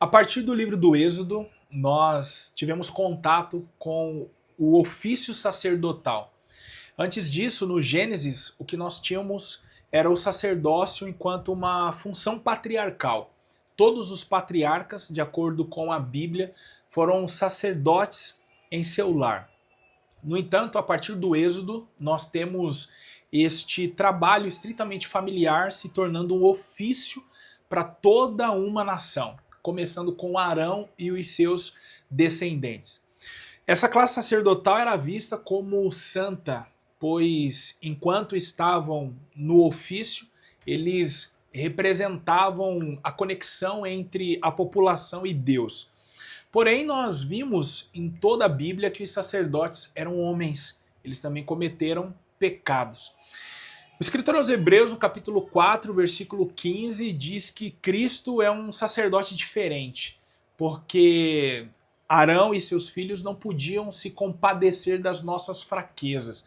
A partir do livro do Êxodo, nós tivemos contato com o ofício sacerdotal. Antes disso, no Gênesis, o que nós tínhamos era o sacerdócio enquanto uma função patriarcal. Todos os patriarcas, de acordo com a Bíblia, foram sacerdotes em seu lar. No entanto, a partir do Êxodo, nós temos este trabalho estritamente familiar se tornando um ofício para toda uma nação, começando com Arão e os seus descendentes. Essa classe sacerdotal era vista como santa, pois enquanto estavam no ofício, eles representavam a conexão entre a população e Deus. Porém, nós vimos em toda a Bíblia que os sacerdotes eram homens, eles também cometeram pecados. O escritor aos Hebreus, no capítulo 4, versículo 15, diz que Cristo é um sacerdote diferente, porque Arão e seus filhos não podiam se compadecer das nossas fraquezas.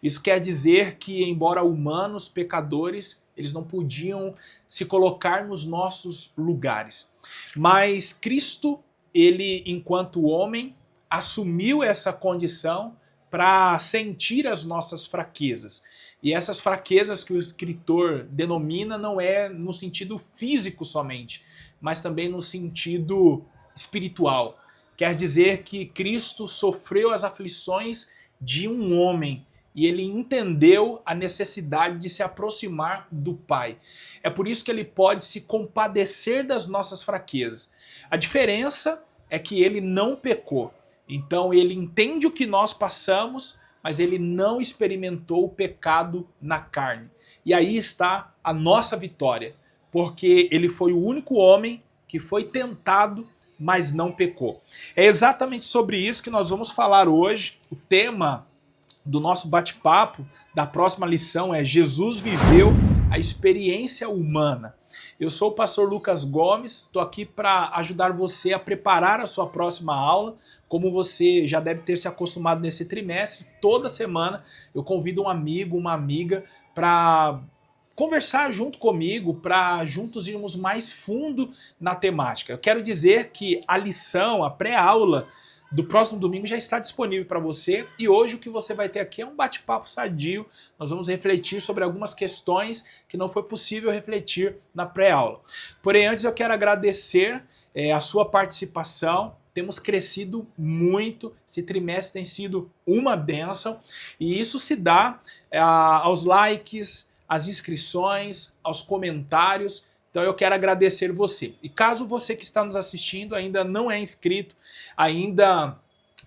Isso quer dizer que, embora humanos, pecadores, eles não podiam se colocar nos nossos lugares. Mas Cristo, ele, enquanto homem, assumiu essa condição para sentir as nossas fraquezas. E essas fraquezas que o escritor denomina não é no sentido físico somente, mas também no sentido espiritual. Quer dizer que Cristo sofreu as aflições de um homem e ele entendeu a necessidade de se aproximar do Pai. É por isso que ele pode se compadecer das nossas fraquezas. A diferença é que ele não pecou. Então ele entende o que nós passamos, mas ele não experimentou o pecado na carne. E aí está a nossa vitória, porque ele foi o único homem que foi tentado, mas não pecou. É exatamente sobre isso que nós vamos falar hoje. O tema do nosso bate-papo da próxima lição é Jesus viveu a experiência humana. Eu sou o pastor Lucas Gomes, estou aqui para ajudar você a preparar a sua próxima aula. Como você já deve ter se acostumado nesse trimestre, toda semana eu convido um amigo, uma amiga para conversar junto comigo, para juntos irmos mais fundo na temática. Eu quero dizer que a lição, a pré-aula do próximo domingo já está disponível para você e hoje o que você vai ter aqui é um bate-papo sadio. Nós vamos refletir sobre algumas questões que não foi possível refletir na pré-aula. Porém, antes eu quero agradecer a sua participação. Temos crescido muito, esse trimestre tem sido uma bênção e isso se dá aos likes, às inscrições, aos comentários. Então eu quero agradecer você. E caso você que está nos assistindo ainda não é inscrito, ainda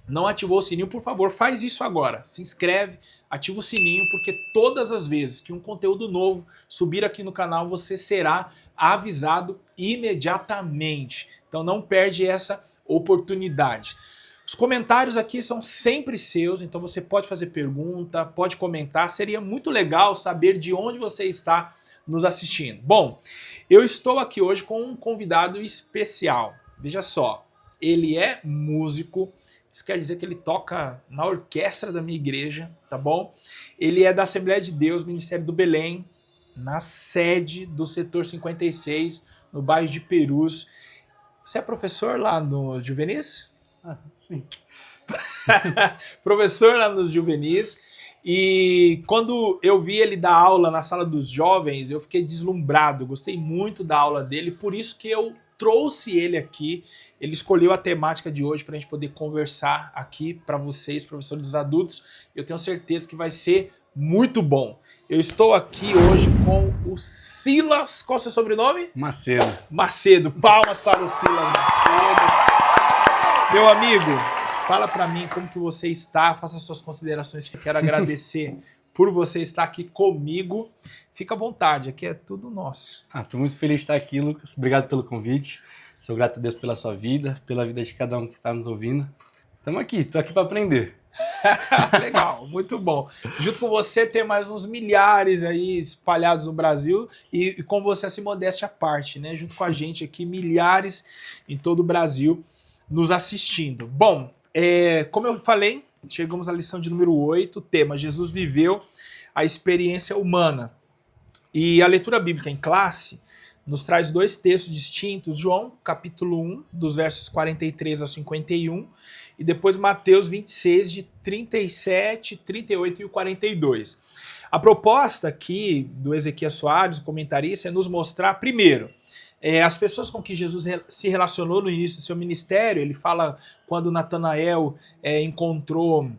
não ativou o sininho, por favor, faz isso agora. Se inscreve, ativa o sininho, porque todas as vezes que um conteúdo novo subir aqui no canal, você será avisado imediatamente. Então não perde essa oportunidade. Os comentários aqui são sempre seus, então você pode fazer pergunta, pode comentar. Seria muito legal saber de onde você está nos assistindo. Bom, eu estou aqui hoje com um convidado especial. Veja só, ele é músico, isso quer dizer que ele toca na orquestra da minha igreja, tá bom? Ele é da Assembleia de Deus, Ministério do Belém, na sede do setor 56, no bairro de Perus. Você é professor lá no Juvenis? Sim. Professor lá nos Juvenis. E quando eu vi ele dar aula na sala dos jovens, eu fiquei deslumbrado, gostei muito da aula dele, por isso que eu trouxe ele aqui. Ele escolheu a temática de hoje para a gente poder conversar aqui para vocês, professores dos adultos. Eu tenho certeza que vai ser muito bom. Eu estou aqui hoje com o Silas, qual é o seu sobrenome? Macedo. Macedo, palmas para o Silas Macedo. Meu amigo, fala para mim como que você está, faça suas considerações, que eu quero agradecer por você estar aqui comigo. Fica à vontade, aqui é tudo nosso. Estou muito feliz de estar aqui, Lucas. Obrigado pelo convite. Sou grato a Deus pela sua vida, pela vida de cada um que está nos ouvindo. Estamos aqui, estou aqui para aprender. Legal, muito bom. Junto com você tem mais uns milhares aí espalhados no Brasil e com você essa modéstia à parte, né? Junto com a gente aqui, milhares em todo o Brasil nos assistindo. Bom, como eu falei, chegamos à lição de número 8, tema Jesus viveu a experiência humana. E a leitura bíblica em classe nos traz dois textos distintos, João, capítulo 1, dos versos 43 a 51, e depois Mateus 26, de 37, 38 e o 42. A proposta aqui do Ezequias Soares, o comentarista, é nos mostrar, primeiro, as pessoas com que Jesus se relacionou no início do seu ministério. Ele fala quando Natanael encontrou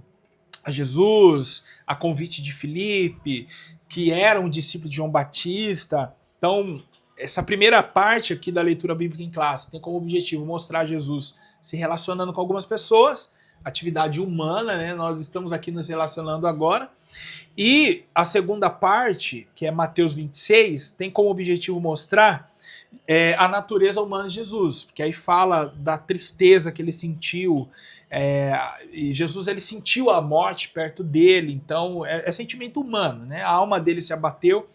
a Jesus, a convite de Filipe, que era um discípulo de João Batista. Então, essa primeira parte aqui da leitura bíblica em classe tem como objetivo mostrar Jesus se relacionando com algumas pessoas, atividade humana, né? Nós estamos aqui nos relacionando agora. E a segunda parte, que é Mateus 26, tem como objetivo mostrar a natureza humana de Jesus, porque aí fala da tristeza que ele sentiu, e Jesus ele sentiu a morte perto dele, então é sentimento humano, né? A alma dele se abateu.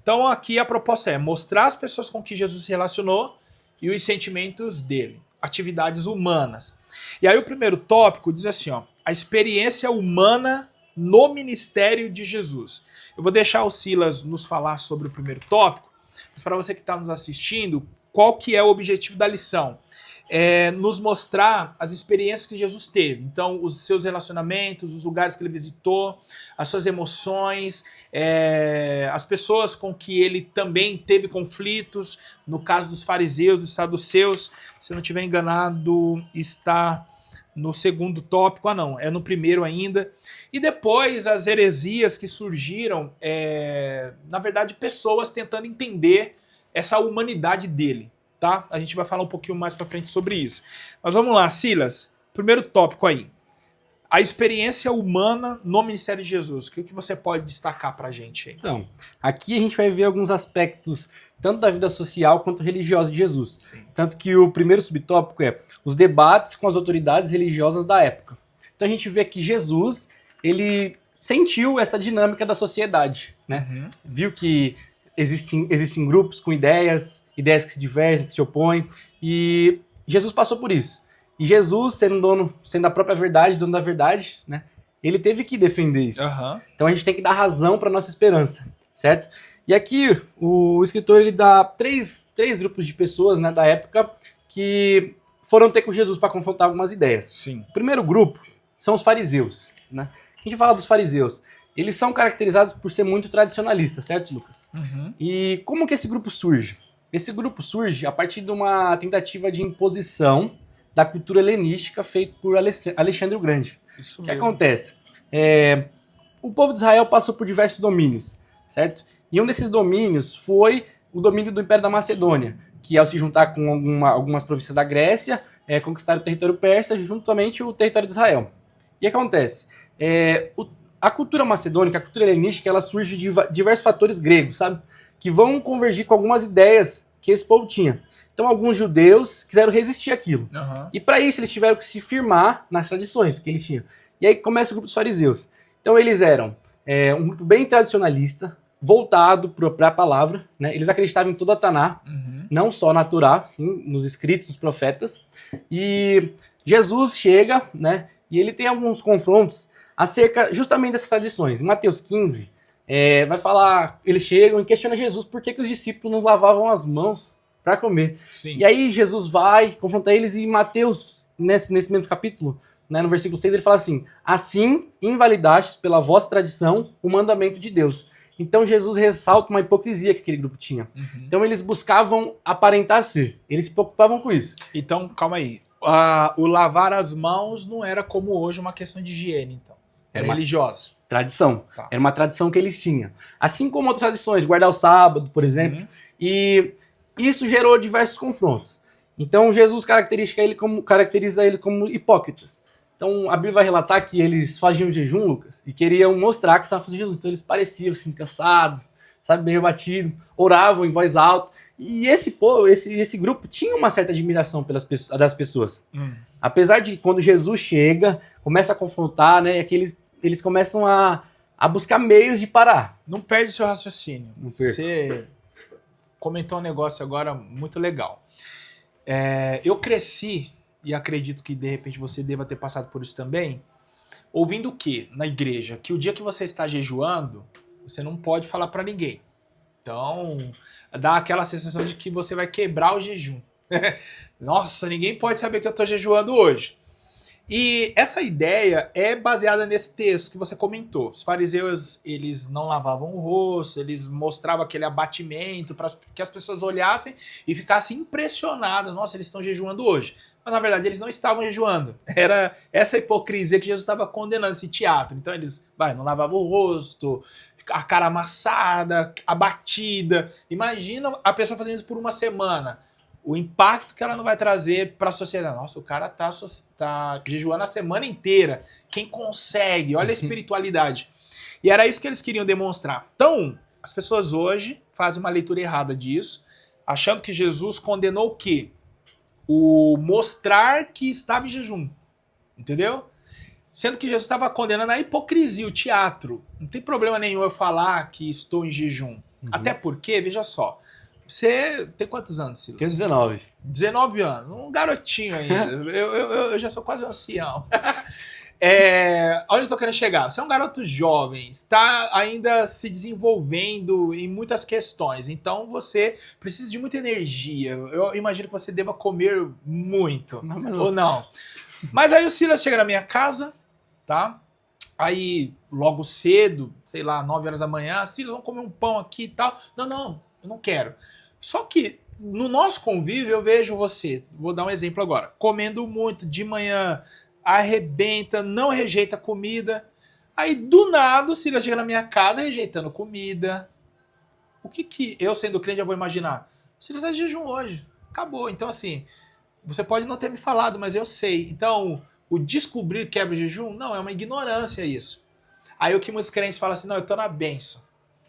Então aqui a proposta é mostrar as pessoas com que Jesus se relacionou e os sentimentos dele, atividades humanas. E aí o primeiro tópico diz assim, ó, a experiência humana no ministério de Jesus. Eu vou deixar o Silas nos falar sobre o primeiro tópico, mas para você que está nos assistindo, qual que é o objetivo da lição? É nos mostrar as experiências que Jesus teve. Então, os seus relacionamentos, os lugares que ele visitou, as suas emoções, as pessoas com que ele também teve conflitos. No caso dos fariseus, dos saduceus, se eu não estiver enganado, está no segundo tópico. Não, é no primeiro ainda. E depois as heresias que surgiram, na verdade, pessoas tentando entender essa humanidade dele. Tá? A gente vai falar um pouquinho mais para frente sobre isso. Mas vamos lá, Silas. Primeiro tópico aí. A experiência humana no ministério de Jesus. O que você pode destacar para a gente aí? Então, aqui a gente vai ver alguns aspectos tanto da vida social quanto religiosa de Jesus. Sim. Tanto que o primeiro subtópico é os debates com as autoridades religiosas da época. Então a gente vê que Jesus, ele sentiu essa dinâmica da sociedade, né? Uhum. Viu que existem grupos com ideias que se divergem, que se opõem, e Jesus passou por isso. E Jesus, sendo a própria verdade, dono da verdade, né, ele teve que defender isso. Uhum. Então a gente tem que dar razão para nossa esperança, certo? E aqui o escritor ele dá três grupos de pessoas, né, da época que foram ter com Jesus para confrontar algumas ideias. Sim. O primeiro grupo são os fariseus, né? A gente fala dos fariseus. Eles são caracterizados por ser muito tradicionalistas, certo, Lucas? Uhum. E como que esse grupo surge? Esse grupo surge a partir de uma tentativa de imposição da cultura helenística feita por Alexandre o Grande. Isso O que mesmo. acontece? O povo de Israel passou por diversos domínios, certo? E um desses domínios foi o domínio do Império da Macedônia, que ao se juntar com algumas províncias da Grécia, conquistaram o território persa, juntamente o território de Israel. E o que acontece? A cultura macedônica, a cultura helenística, ela surge de diversos fatores gregos, sabe? Que vão convergir com algumas ideias que esse povo tinha. Então, alguns judeus quiseram resistir àquilo. Uhum. E para isso, eles tiveram que se firmar nas tradições que eles tinham. E aí começa o grupo dos fariseus. Então, eles eram um grupo bem tradicionalista, voltado para a palavra, né? Eles acreditavam em toda a Taná, não só na Torá, sim, nos escritos dos profetas. E Jesus chega, né? E ele tem alguns confrontos acerca justamente dessas tradições. Em Mateus 15, vai falar, eles chegam e questionam Jesus por que os discípulos não lavavam as mãos para comer. Sim. E aí Jesus vai confrontar eles e Mateus, nesse mesmo capítulo, né, no versículo 6, ele fala assim, invalidastes pela vossa tradição o mandamento de Deus. Então Jesus ressalta uma hipocrisia que aquele grupo tinha. Uhum. Então eles buscavam aparentar ser, eles se preocupavam com isso. Então, calma aí. O lavar as mãos não era como hoje uma questão de higiene, então. Era religiosa. Tradição. Tá. Era uma tradição que eles tinham. Assim como outras tradições, guardar o sábado, por exemplo. Uhum. E isso gerou diversos confrontos. Então Jesus caracteriza ele como hipócritas. Então a Bíblia vai relatar que eles faziam jejum, Lucas, e queriam mostrar que estavam fazendo jejum. Então eles pareciam assim, cansados, sabe, meio abatidos, oravam em voz alta. E esse grupo tinha uma certa admiração das pessoas. Apesar de que quando Jesus chega, começa a confrontar, né, eles começam a buscar meios de parar. Não perde seu raciocínio. Não perco. Você comentou um negócio agora muito legal. Eu cresci, e acredito que de repente você deva ter passado por isso também, ouvindo o quê? Na igreja? Que o dia que você está jejuando, você não pode falar para ninguém. Então, dá aquela sensação de que você vai quebrar o jejum. Nossa, ninguém pode saber que eu estou jejuando hoje. E essa ideia é baseada nesse texto que você comentou. Os fariseus, eles não lavavam o rosto, eles mostravam aquele abatimento para que as pessoas olhassem e ficassem impressionadas. Nossa, eles estão jejuando hoje. Mas na verdade eles não estavam jejuando. Era essa hipocrisia que Jesus estava condenando, esse teatro. Então eles não lavavam o rosto, a cara amassada, abatida. Imagina a pessoa fazendo isso por uma semana. O impacto que ela não vai trazer para a sociedade. Nossa, o cara tá jejuando a semana inteira. Quem consegue? Olha a espiritualidade. E era isso que eles queriam demonstrar. Então, as pessoas hoje fazem uma leitura errada disso, achando que Jesus condenou o quê? O mostrar que estava em jejum. Entendeu? Sendo que Jesus estava condenando a hipocrisia, o teatro. Não tem problema nenhum eu falar que estou em jejum. Até porque, veja só, você tem quantos anos, Silas? Tenho 19. 19 anos, um garotinho ainda. eu já sou quase um ancião. Onde eu estou querendo chegar? Você é um garoto jovem, está ainda se desenvolvendo em muitas questões, então você precisa de muita energia. Eu imagino que você deva comer muito, ou não. Mas aí o Silas chega na minha casa, tá? Aí, logo cedo, sei lá, 9 horas da manhã, Silas, vamos comer um pão aqui e tal. Não, eu não quero. Só que no nosso convívio eu vejo você, vou dar um exemplo agora, comendo muito de manhã, arrebenta, não rejeita comida. Aí do nada o Silas chega na minha casa rejeitando comida. O que eu, sendo crente, já vou imaginar? O Silas é jejum hoje. Acabou. Então assim, você pode não ter me falado, mas eu sei. Então, o descobrir quebra o jejum, não, é uma ignorância isso. Aí o que muitos crentes falam assim, não, eu tô na bênção.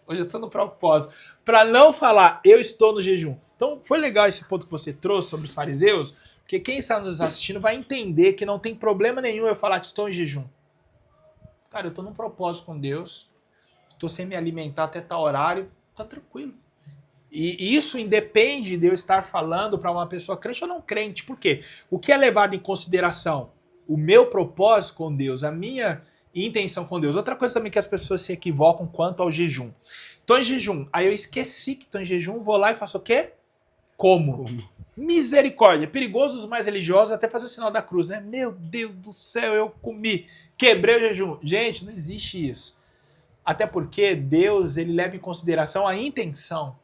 Hoje eu tô no propósito. Para não falar, eu estou no jejum. Então, foi legal esse ponto que você trouxe sobre os fariseus, porque quem está nos assistindo vai entender que não tem problema nenhum eu falar que estou em jejum. Cara, eu tô num propósito com Deus, estou sem me alimentar até tal horário, tá tranquilo. E isso independe de eu estar falando para uma pessoa crente ou não crente. Por quê? O que é levado em consideração? O meu propósito com Deus, a minha intenção com Deus. Outra coisa também que as pessoas se equivocam quanto ao jejum. Tô em jejum. Aí eu esqueci que tô em jejum, vou lá e faço o quê? Como? Misericórdia. É perigoso os mais religiosos até fazer o sinal da cruz, né? Meu Deus do céu, eu comi. Quebrei o jejum. Gente, não existe isso. Até porque Deus, ele leva em consideração a intenção.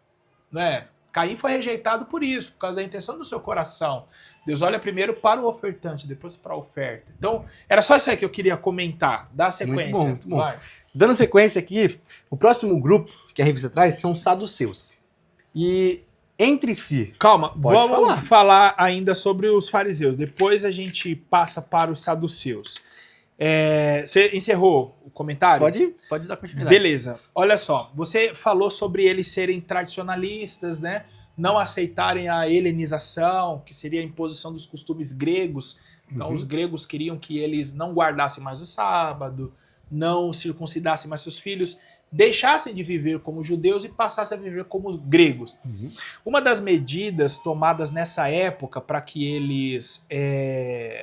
Né? Caim foi rejeitado por isso, por causa da intenção do seu coração. Deus olha primeiro para o ofertante, depois para a oferta. Então, era só isso aí que eu queria comentar. Dá sequência. Muito bom, muito bom. Vai. Dando sequência aqui, o próximo grupo que a revista traz são os saduceus. E entre si... Calma, vamos falar ainda sobre os fariseus. Depois a gente passa para os saduceus. Você encerrou o comentário? Pode dar continuidade. Beleza. Olha só, você falou sobre eles serem tradicionalistas, né? Não aceitarem a helenização, que seria a imposição dos costumes gregos. Então, os gregos queriam que eles não guardassem mais o sábado, não circuncidassem mais seus filhos, deixassem de viver como judeus e passassem a viver como gregos. Uma das medidas tomadas nessa época para que eles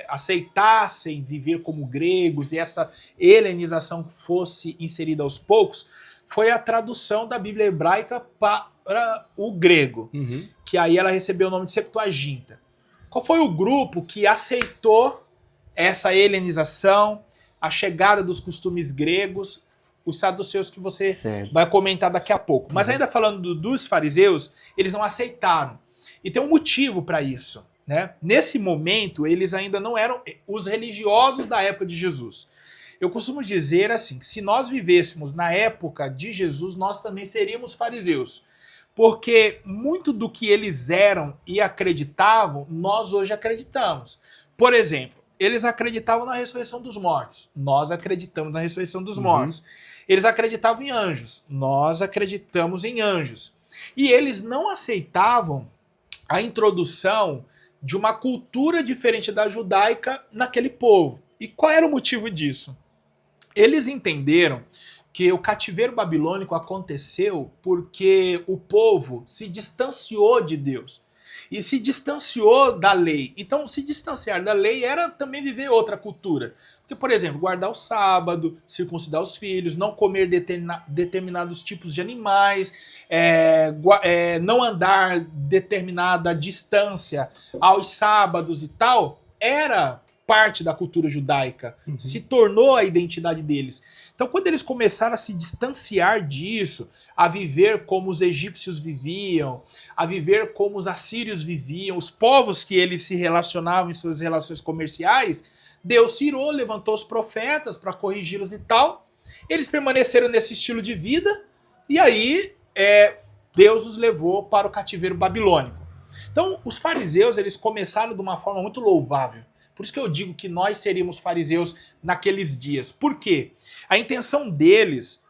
aceitassem viver como gregos e essa helenização fosse inserida aos poucos foi a tradução da Bíblia hebraica para o grego, que aí ela recebeu o nome de Septuaginta. Qual foi o grupo que aceitou essa helenização, a chegada dos costumes gregos? Os saduceus que você vai comentar daqui a pouco. Mas ainda falando dos fariseus, eles não aceitaram. E tem um motivo para isso. Né? Nesse momento, eles ainda não eram os religiosos da época de Jesus. Eu costumo dizer assim, que se nós vivêssemos na época de Jesus, nós também seríamos fariseus. Porque muito do que eles eram e acreditavam, nós hoje acreditamos. Por exemplo, eles acreditavam na ressurreição dos mortos. Nós acreditamos na ressurreição dos mortos. Eles acreditavam em anjos. Nós acreditamos em anjos. E eles não aceitavam a introdução de uma cultura diferente da judaica naquele povo. E qual era o motivo disso? Eles entenderam que o cativeiro babilônico aconteceu porque o povo se distanciou de Deus. e se distanciou da lei. Então, se distanciar da lei era também viver outra cultura. Porque, por exemplo, guardar o sábado, circuncidar os filhos, não comer determinados tipos de animais, não andar determinada distância aos sábados e tal, era parte da cultura judaica. Se tornou a identidade deles. Então, quando eles começaram a se distanciar disso, a viver como os egípcios viviam, a viver como os assírios viviam, os povos que eles se relacionavam em suas relações comerciais, Deus se irou, levantou os profetas para corrigi-los e tal. Eles permaneceram nesse estilo de vida e aí Deus os levou para o cativeiro babilônico. Então, os fariseus, eles começaram de uma forma muito louvável. Por isso que eu digo que nós seríamos fariseus naqueles dias. Por quê? A intenção deles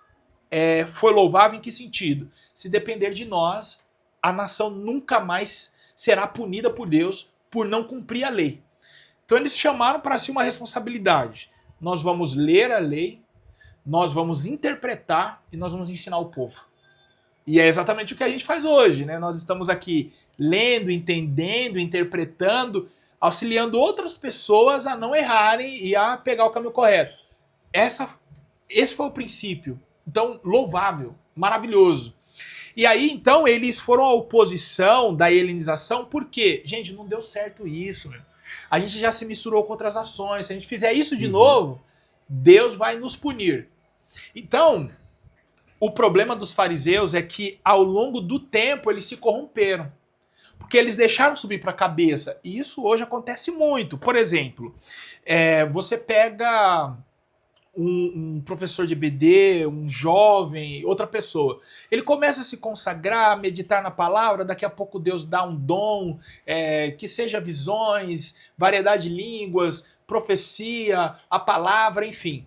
foi louvável em que sentido? Se depender de nós, a nação nunca mais será punida por Deus por não cumprir a lei. Então eles chamaram para si uma responsabilidade. Nós vamos ler a lei, nós vamos interpretar e nós vamos ensinar o povo. E é exatamente o que a gente faz hoje, né? Nós estamos aqui lendo, entendendo, interpretando, auxiliando outras pessoas a não errarem e a pegar o caminho correto. Esse foi o princípio. Então, louvável, maravilhoso. E aí, então, eles foram à oposição da helenização, porque, gente, não deu certo isso, meu. A gente já se misturou com outras ações. Se a gente fizer isso de novo, Deus vai nos punir. Então, o problema dos fariseus é que, ao longo do tempo, eles se corromperam. Porque eles deixaram subir para a cabeça. E isso hoje acontece muito. Por exemplo, você pega um professor de EBD, um jovem, outra pessoa. Ele começa a se consagrar, meditar na palavra, daqui a pouco Deus dá um dom, que seja visões, variedade de línguas, profecia, a palavra, enfim.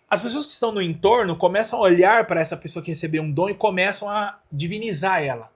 As pessoas que estão no entorno começam a olhar para essa pessoa que recebeu um dom e começam a divinizar ela.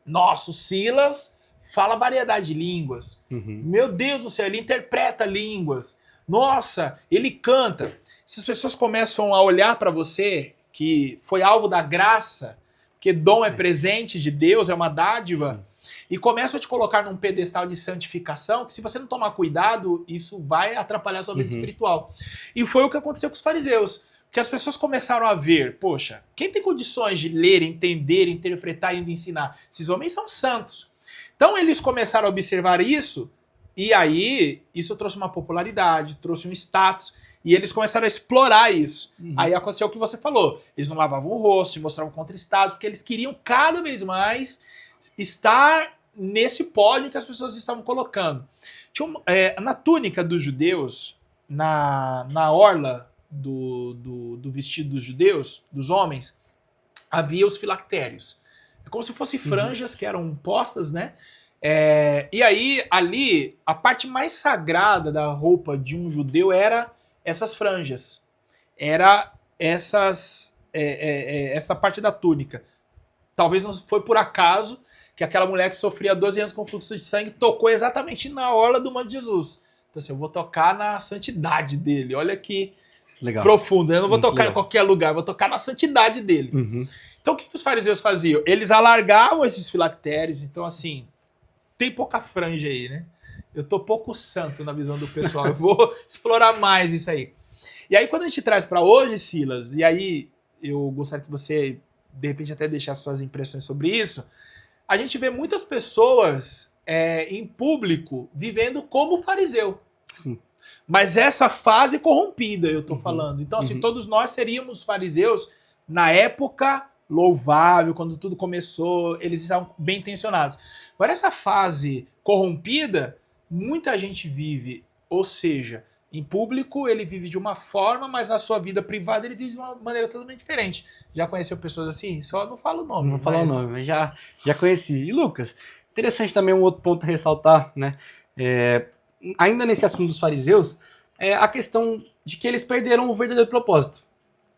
Nossa, o Silas fala variedade de línguas. Meu Deus do céu, ele interpreta línguas. Nossa, ele canta. Se as pessoas começam a olhar para você, que foi alvo da graça, que dom é presente de Deus, é uma dádiva, e começam a te colocar num pedestal de santificação, que se você não tomar cuidado, isso vai atrapalhar a sua vida espiritual. E foi o que aconteceu com os fariseus. Que as pessoas começaram a ver, poxa, quem tem condições de ler, entender, interpretar e ainda ensinar? Esses homens são santos. Então eles começaram a observar isso, e aí isso trouxe uma popularidade, trouxe um status, e eles começaram a explorar isso. Aí aconteceu o que você falou, eles não lavavam o rosto, se mostravam contristados, porque eles queriam cada vez mais estar nesse pódio que as pessoas estavam colocando. Na túnica dos judeus, na orla do vestido dos judeus, dos homens, havia os filactérios. É como se fossem franjas que eram postas, né? E aí, ali, a parte mais sagrada da roupa de um judeu era essas franjas. Era essa parte da túnica. Talvez não foi por acaso que aquela mulher que sofria 12 anos com fluxo de sangue tocou exatamente na orla do manto de Jesus. Então assim, eu vou tocar na santidade dele. Olha que legal. Profundo. Eu não vou tocar em qualquer lugar, vou tocar na santidade dele. Então o que os fariseus faziam? Eles alargavam esses filactérios. Então assim, tem pouca franja aí, né? Eu tô pouco santo na visão do pessoal. Eu vou explorar mais isso aí. E aí quando a gente traz para hoje, Silas, e aí eu gostaria que você de repente até deixar suas impressões sobre isso, a gente vê muitas pessoas em público vivendo como fariseu. Sim. Mas essa fase corrompida, eu tô falando. Então, assim, todos nós seríamos fariseus na época louvável, quando tudo começou, eles estavam bem intencionados. Agora, essa fase corrompida, muita gente vive, ou seja, em público ele vive de uma forma, mas na sua vida privada ele vive de uma maneira totalmente diferente. Já conheceu pessoas assim? Só não falo o nome. Não vou falar o nome, mas já conheci. E Lucas, interessante também um outro ponto a ressaltar, né? Ainda nesse assunto dos fariseus, a questão de que eles perderam o verdadeiro propósito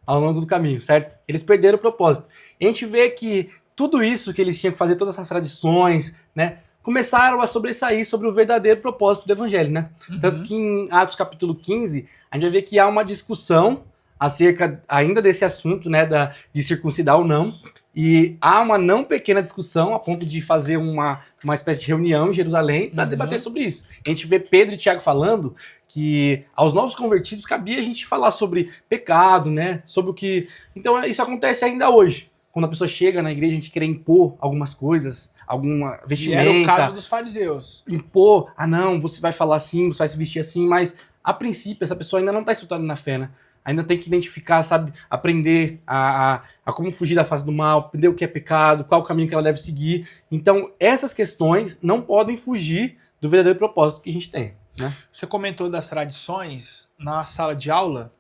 ao longo do caminho, certo? Eles perderam o propósito. E a gente vê que tudo isso que eles tinham que fazer, todas essas tradições, né? Começaram a sobressair sobre o verdadeiro propósito do evangelho, né? Tanto que em Atos capítulo 15, a gente vai ver que há uma discussão acerca ainda desse assunto, né, de circuncidar ou não. E há uma não pequena discussão a ponto de fazer uma espécie de reunião em Jerusalém para debater sobre isso. A gente vê Pedro e Tiago falando que aos novos convertidos cabia a gente falar sobre pecado, né? Sobre o que... Então isso acontece ainda hoje. Quando a pessoa chega na igreja, a gente quer impor algumas coisas, alguma vestimenta. E era o caso dos fariseus. Impor, não, você vai falar assim, você vai se vestir assim, mas a princípio essa pessoa ainda não está estruturada na fé, né? Ainda tem que identificar, sabe, aprender a como fugir da face do mal, aprender o que é pecado, qual o caminho que ela deve seguir. Então, essas questões não podem fugir do verdadeiro propósito que a gente tem, né? Você comentou das tradições na sala de aula.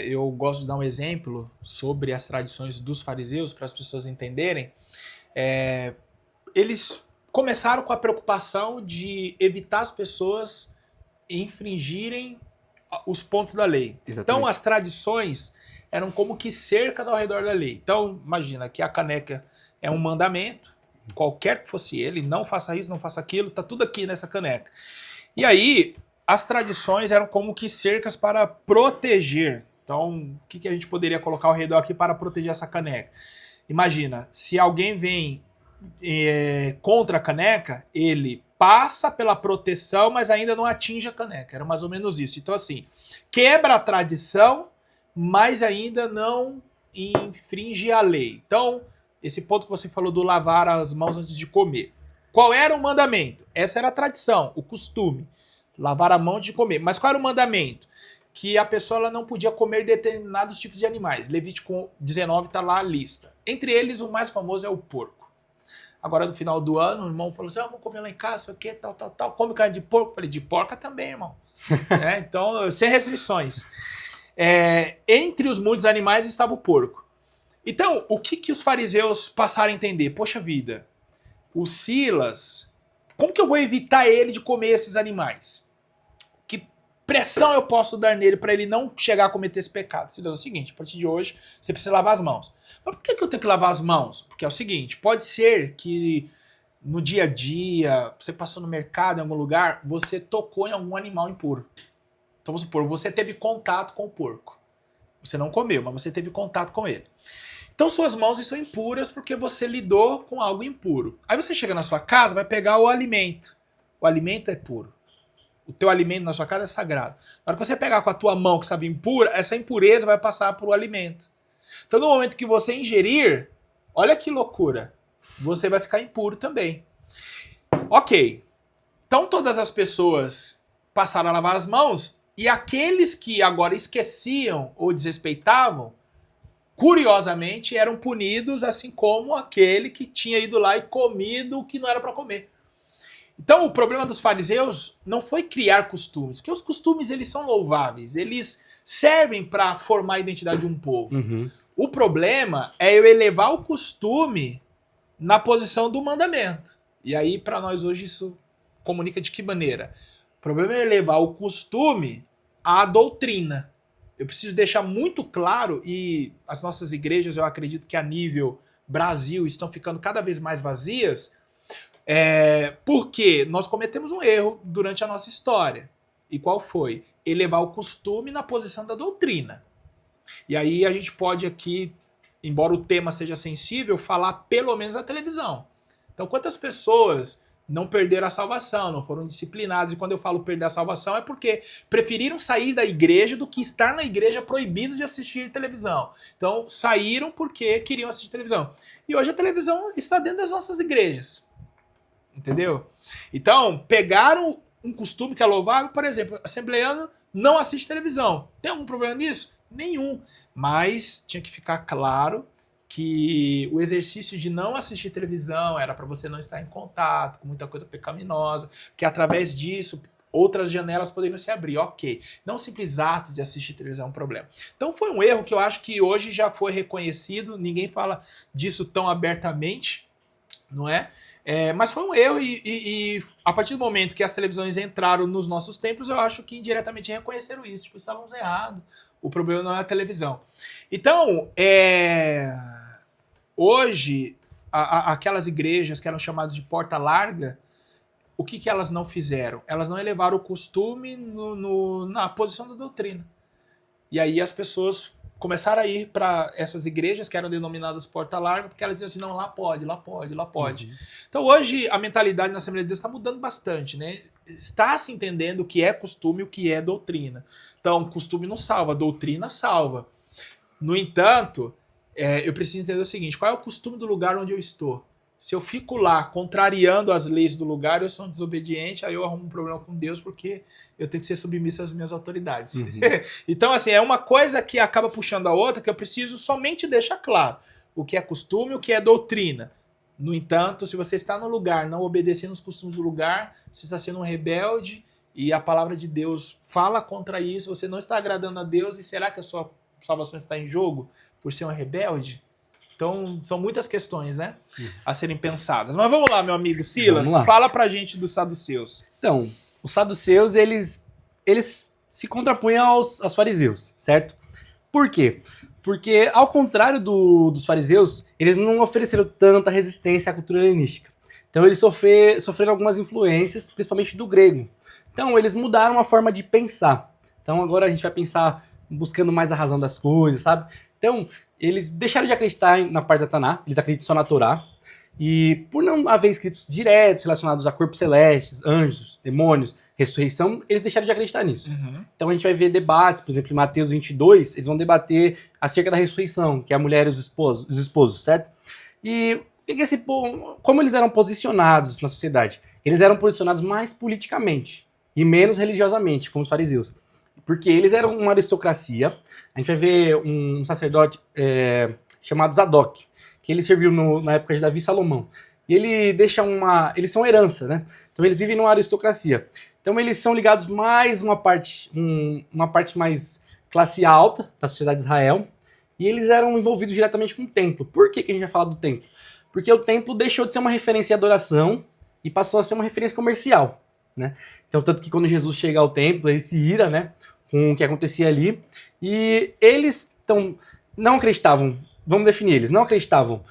Eu gosto de dar um exemplo sobre as tradições dos fariseus para as pessoas entenderem. Eles começaram com a preocupação de evitar as pessoas infringirem os pontos da lei. Exatamente. Então as tradições eram como que cercas ao redor da lei. Então imagina que a caneca é um mandamento, qualquer que fosse ele, não faça isso, não faça aquilo, tá tudo aqui nessa caneca. E aí as tradições eram como que cercas para proteger. Então o que a gente poderia colocar ao redor aqui para proteger essa caneca? Imagina, se alguém vem contra a caneca, ele passa pela proteção, mas ainda não atinge a caneca. Era mais ou menos isso. Então, assim, quebra a tradição, mas ainda não infringe a lei. Então, esse ponto que você falou do lavar as mãos antes de comer. Qual era o mandamento? Essa era a tradição, o costume. Lavar a mão antes de comer. Mas qual era o mandamento? Que a pessoa ela não podia comer determinados tipos de animais. Levítico 19 está lá a lista. Entre eles, o mais famoso é o porco. Agora, no final do ano, o irmão falou assim, vamos comer lá em casa, sei o quê, tal. Come carne de porco? Eu falei, de porca também, irmão. Então, sem restrições. Entre os muitos animais estava o porco. Então, o que os fariseus passaram a entender? Poxa vida, o Silas, como que eu vou evitar ele de comer esses animais? Que pressão eu posso dar nele para ele não chegar a cometer esse pecado? Silas, é o seguinte, a partir de hoje, você precisa lavar as mãos. Mas por que eu tenho que lavar as mãos? Porque é o seguinte, pode ser que no dia a dia, você passou no mercado, em algum lugar, você tocou em algum animal impuro. Então vamos supor, você teve contato com o porco. Você não comeu, mas você teve contato com ele. Então suas mãos estão impuras porque você lidou com algo impuro. Aí você chega na sua casa, vai pegar o alimento. O alimento é puro. O teu alimento na sua casa é sagrado. Na hora que você pegar com a tua mão que estava impura, essa impureza vai passar para o alimento. Então no momento que você ingerir, olha que loucura, você vai ficar impuro também. Ok, então todas as pessoas passaram a lavar as mãos e aqueles que agora esqueciam ou desrespeitavam, curiosamente eram punidos assim como aquele que tinha ido lá e comido o que não era para comer. Então o problema dos fariseus não foi criar costumes, porque os costumes eles são louváveis, eles servem para formar a identidade de um povo. Uhum. O problema é eu elevar o costume na posição do mandamento. E aí, para nós hoje, isso comunica de que maneira? O problema é elevar o costume à doutrina. Eu preciso deixar muito claro, e as nossas igrejas, eu acredito que a nível Brasil, estão ficando cada vez mais vazias, porque nós cometemos um erro durante a nossa história. E qual foi? Elevar o costume na posição da doutrina. E aí a gente pode aqui, embora o tema seja sensível, falar pelo menos da televisão. Então quantas pessoas não perderam a salvação, não foram disciplinadas? E quando eu falo perder a salvação é porque preferiram sair da igreja do que estar na igreja proibidos de assistir televisão. Então saíram porque queriam assistir televisão. E hoje a televisão está dentro das nossas igrejas. Entendeu? Então pegaram um costume que é louvável, por exemplo, assembleano não assiste televisão. Tem algum problema nisso? Nenhum, mas tinha que ficar claro que o exercício de não assistir televisão era para você não estar em contato com muita coisa pecaminosa, que através disso outras janelas poderiam se abrir, ok. Não o simples ato de assistir televisão é um problema. Então foi um erro que eu acho que hoje já foi reconhecido, ninguém fala disso tão abertamente, não é? Mas foi um erro e a partir do momento que as televisões entraram nos nossos templos, eu acho que indiretamente reconheceram isso, tipo, estávamos errados. O problema não é a televisão. Então, hoje, aquelas igrejas que eram chamadas de porta larga, o que elas não fizeram? Elas não elevaram o costume na posição da doutrina. E aí as pessoas começaram a ir para essas igrejas que eram denominadas porta larga, porque elas diziam assim, não, lá pode, lá pode, lá pode. Então hoje a mentalidade na Assembleia de Deus está mudando bastante, né? Está se entendendo o que é costume e o que é doutrina. Então, costume não salva, doutrina salva. No entanto, eu preciso entender o seguinte, qual é o costume do lugar onde eu estou? Se eu fico lá contrariando as leis do lugar, eu sou um desobediente, aí eu arrumo um problema com Deus, porque eu tenho que ser submisso às minhas autoridades. Então, assim, é uma coisa que acaba puxando a outra, que eu preciso somente deixar claro o que é costume, o que é doutrina. No entanto, se você está no lugar, não obedecendo os costumes do lugar, você está sendo um rebelde, e a palavra de Deus fala contra isso, você não está agradando a Deus, e será que a sua salvação está em jogo por ser um rebelde? Então, são muitas questões, né, a serem pensadas. Mas vamos lá, meu amigo Silas, fala pra gente dos saduceus. Então, os saduceus, eles se contrapunham aos fariseus, certo? Por quê? Porque, ao contrário dos fariseus, eles não ofereceram tanta resistência à cultura helenística. Então, eles sofreram algumas influências, principalmente do grego. Então, eles mudaram a forma de pensar. Então, agora a gente vai pensar buscando mais a razão das coisas, sabe? Então, eles deixaram de acreditar na parte da Taná, eles acreditam só na Torá, e por não haver escritos diretos relacionados a corpos celestes, anjos, demônios, ressurreição, eles deixaram de acreditar nisso. Então a gente vai ver debates, por exemplo, em Mateus 22, eles vão debater acerca da ressurreição, que é a mulher e os esposos, certo? E como eles eram posicionados na sociedade? Eles eram posicionados mais politicamente e menos religiosamente, como os fariseus. Porque eles eram uma aristocracia. A gente vai ver um sacerdote chamado Zadok, que ele serviu na época de Davi e Salomão. E ele deixa eles são herança, né? Então eles vivem numa aristocracia. Então eles são ligados mais uma parte mais classe alta da sociedade de Israel. E eles eram envolvidos diretamente com o templo. Por que a gente vai falar do templo? Porque o templo deixou de ser uma referência de adoração e passou a ser uma referência comercial, né? Então, tanto que quando Jesus chega ao templo, ele se ira, né, com o que acontecia ali. E eles não acreditavam, vamos definir, eles não acreditavam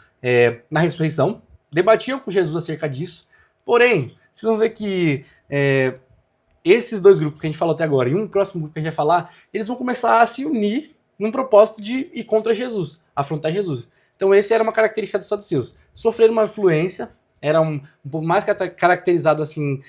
na ressurreição, debatiam com Jesus acerca disso. Porém, vocês vão ver que esses dois grupos que a gente falou até agora e um próximo grupo que a gente vai falar, eles vão começar a se unir num propósito de ir contra Jesus, afrontar Jesus. Então, essa era uma característica dos saduceus. Sofreram uma influência, era um povo mais caracterizado assim,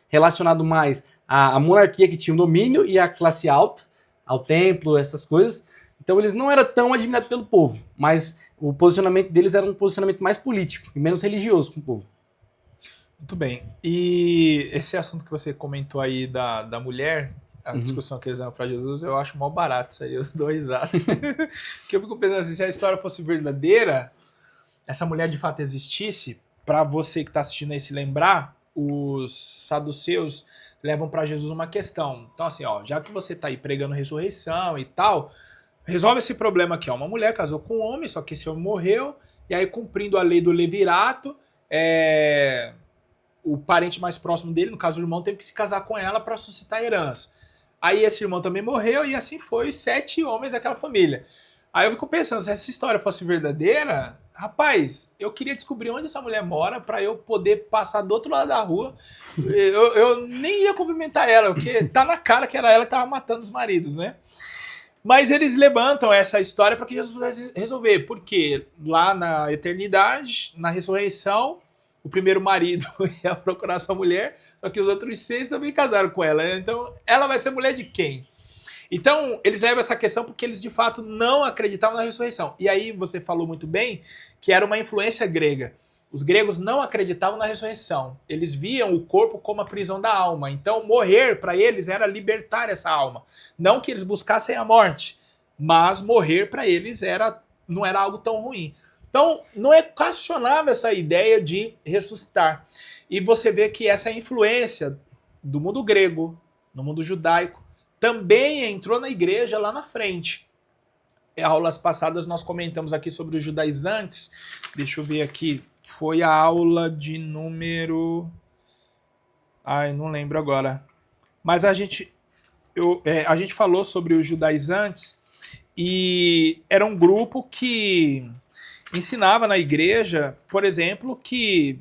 relacionado mais à monarquia que tinha o domínio e à classe alta, ao templo, essas coisas. Então eles não eram tão admirados pelo povo, mas o posicionamento deles era um posicionamento mais político e menos religioso com o povo. Muito bem. E esse assunto que você comentou aí da mulher, a discussão que eles dão para Jesus, eu acho mal barato isso aí, eu dou risada. Porque eu fico pensando assim, se a história fosse verdadeira, essa mulher de fato existisse, para você que está assistindo aí se lembrar, os saduceus levam para Jesus uma questão. Então assim, ó, já que você está aí pregando ressurreição e tal, resolve esse problema aqui, ó. Uma mulher casou com um homem, só que esse homem morreu, e aí cumprindo a lei do levirato, o parente mais próximo dele, no caso o irmão, teve que se casar com ela para suscitar a herança. Aí esse irmão também morreu, e assim foi 7 homens daquela família. Aí eu fico pensando, se essa história fosse verdadeira, rapaz, eu queria descobrir onde essa mulher mora para eu poder passar do outro lado da rua. Eu nem ia cumprimentar ela, porque tá na cara que era ela que tava matando os maridos, né? Mas eles levantam essa história para que Jesus pudesse resolver, porque lá na eternidade, na ressurreição, o primeiro marido ia procurar sua mulher, só que os outros 6 também casaram com ela. Então, ela vai ser mulher de quem? Então, eles levam essa questão porque eles, de fato, não acreditavam na ressurreição. E aí, você falou muito bem que era uma influência grega. Os gregos não acreditavam na ressurreição. Eles viam o corpo como a prisão da alma. Então, morrer para eles era libertar essa alma. Não que eles buscassem a morte, mas morrer para eles não era algo tão ruim. Então, não é questionável essa ideia de ressuscitar. E você vê que essa influência do mundo grego, no mundo judaico, também entrou na igreja lá na frente. Em aulas passadas nós comentamos aqui sobre os judaizantes. Deixa eu ver aqui. Foi a aula de número... Ai, não lembro agora. Mas a gente falou sobre os judaizantes e era um grupo que ensinava na igreja, por exemplo, que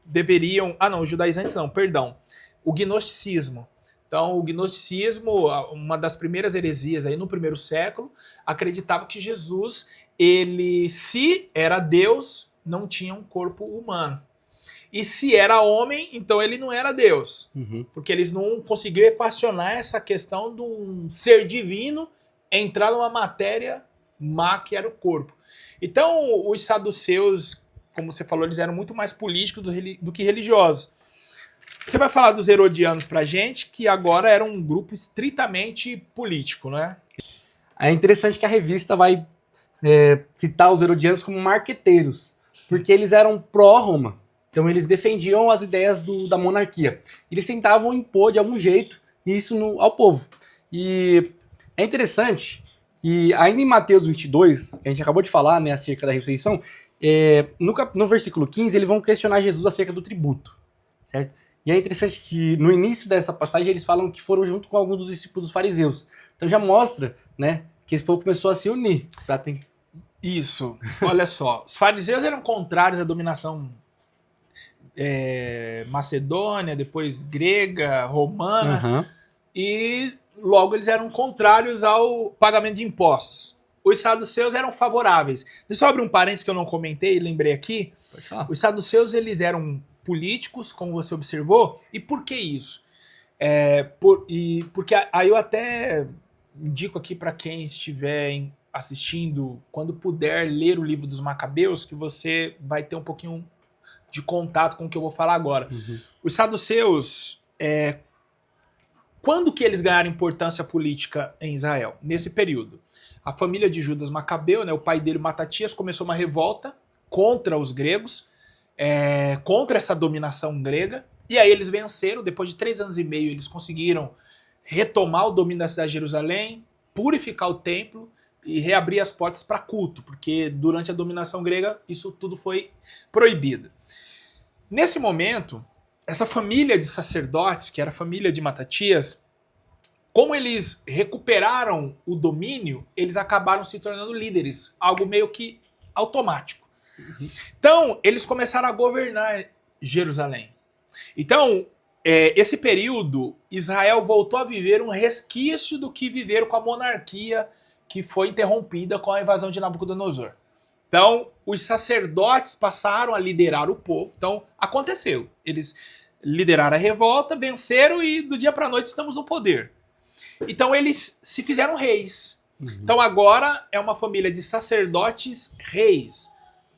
deveriam... Ah, não, os judaizantes não, perdão. O gnosticismo. Então, o gnosticismo, uma das primeiras heresias aí no primeiro século, acreditava que Jesus, ele, se era Deus, não tinha um corpo humano. E se era homem, então ele não era Deus. Porque eles não conseguiram equacionar essa questão de um ser divino entrar numa matéria má que era o corpo. Então, os saduceus, como você falou, eles eram muito mais políticos do que religiosos. Você vai falar dos herodianos pra gente, que agora era um grupo estritamente político, né? É interessante que a revista vai citar os herodianos como marqueteiros, porque eles eram pró-Roma. Então eles defendiam as ideias da monarquia. Eles tentavam impor de algum jeito isso ao povo. E é interessante que ainda em Mateus 22, que a gente acabou de falar, né, acerca da ressurreição, no versículo 15 eles vão questionar Jesus acerca do tributo, certo? E é interessante que no início dessa passagem eles falam que foram junto com alguns dos discípulos dos fariseus. Então já mostra, né, que esse povo começou a se unir. Isso, olha só. Os fariseus eram contrários à dominação macedônia, depois grega, romana, e logo eles eram contrários ao pagamento de impostos. Os saduceus eram favoráveis. Deixa eu abrir um parênteses que eu não comentei e lembrei aqui. Pode falar. Os saduceus, eles eram políticos, como você observou. E por que isso? Porque aí eu até indico aqui para quem estiver assistindo, quando puder ler o livro dos Macabeus, que você vai ter um pouquinho de contato com o que eu vou falar agora. Os saduceus, quando que eles ganharam importância política em Israel? Nesse período. A família de Judas Macabeu, né, o pai dele, Matatias, começou uma revolta contra os gregos, contra essa dominação grega, e aí eles venceram. Depois de 3 anos e meio, eles conseguiram retomar o domínio da cidade de Jerusalém, purificar o templo e reabrir as portas para culto, porque durante a dominação grega isso tudo foi proibido. Nesse momento, essa família de sacerdotes, que era a família de Matatias, como eles recuperaram o domínio, eles acabaram se tornando líderes, algo meio que automático. Então, eles começaram a governar Jerusalém. Então, esse período, Israel voltou a viver um resquício do que viveram com a monarquia, que foi interrompida com a invasão de Nabucodonosor. Então, os sacerdotes passaram a liderar o povo. Então, aconteceu. Eles lideraram a revolta, venceram e do dia para a noite estamos no poder. Então, eles se fizeram reis. Então, agora é uma família de sacerdotes reis.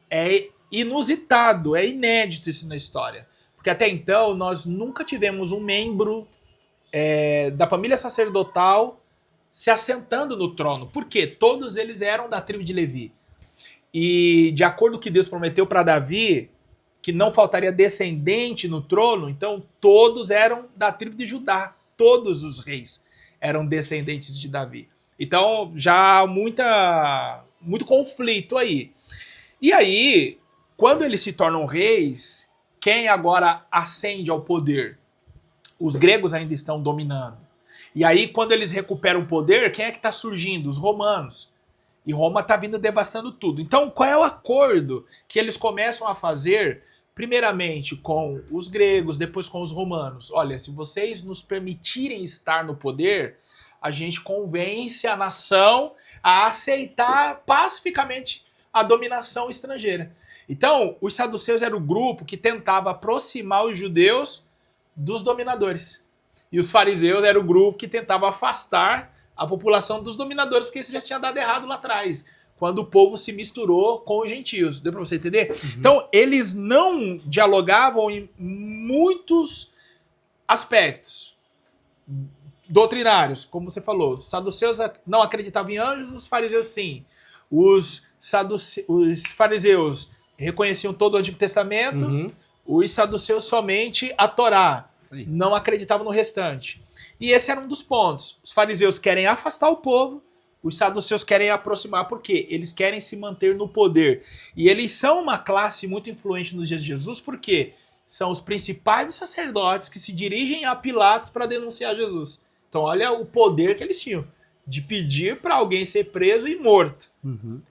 É inusitado, é inédito isso na história. Porque até então, nós nunca tivemos um membro da família sacerdotal se assentando no trono. Por quê? Todos eles eram da tribo de Levi. E de acordo com o que Deus prometeu para Davi, que não faltaria descendente no trono, então todos eram da tribo de Judá. Todos os reis eram descendentes de Davi. Então já muito conflito aí. E aí, quando eles se tornam reis, quem agora ascende ao poder? Os gregos ainda estão dominando. E aí, quando eles recuperam o poder, quem é que está surgindo? Os romanos. E Roma está vindo devastando tudo. Então, qual é o acordo que eles começam a fazer, primeiramente com os gregos, depois com os romanos? Olha, se vocês nos permitirem estar no poder, a gente convence a nação a aceitar pacificamente a dominação estrangeira. Então, os saduceus era o grupo que tentava aproximar os judeus dos dominadores. E os fariseus era o grupo que tentava afastar a população dos dominadores, porque isso já tinha dado errado lá atrás, quando o povo se misturou com os gentios. Deu para você entender? Então, eles não dialogavam em muitos aspectos doutrinários, como você falou. Os saduceus não acreditavam em anjos, os fariseus sim. Os fariseus reconheciam todo o Antigo Testamento, os saduceus somente a Torá. Não acreditavam no restante. E esse era um dos pontos. Os fariseus querem afastar o povo, os saduceus querem aproximar, porque eles querem se manter no poder. E eles são uma classe muito influente nos dias de Jesus, porque são os principais sacerdotes que se dirigem a Pilatos para denunciar Jesus. Então olha o poder que eles tinham, de pedir para alguém ser preso e morto.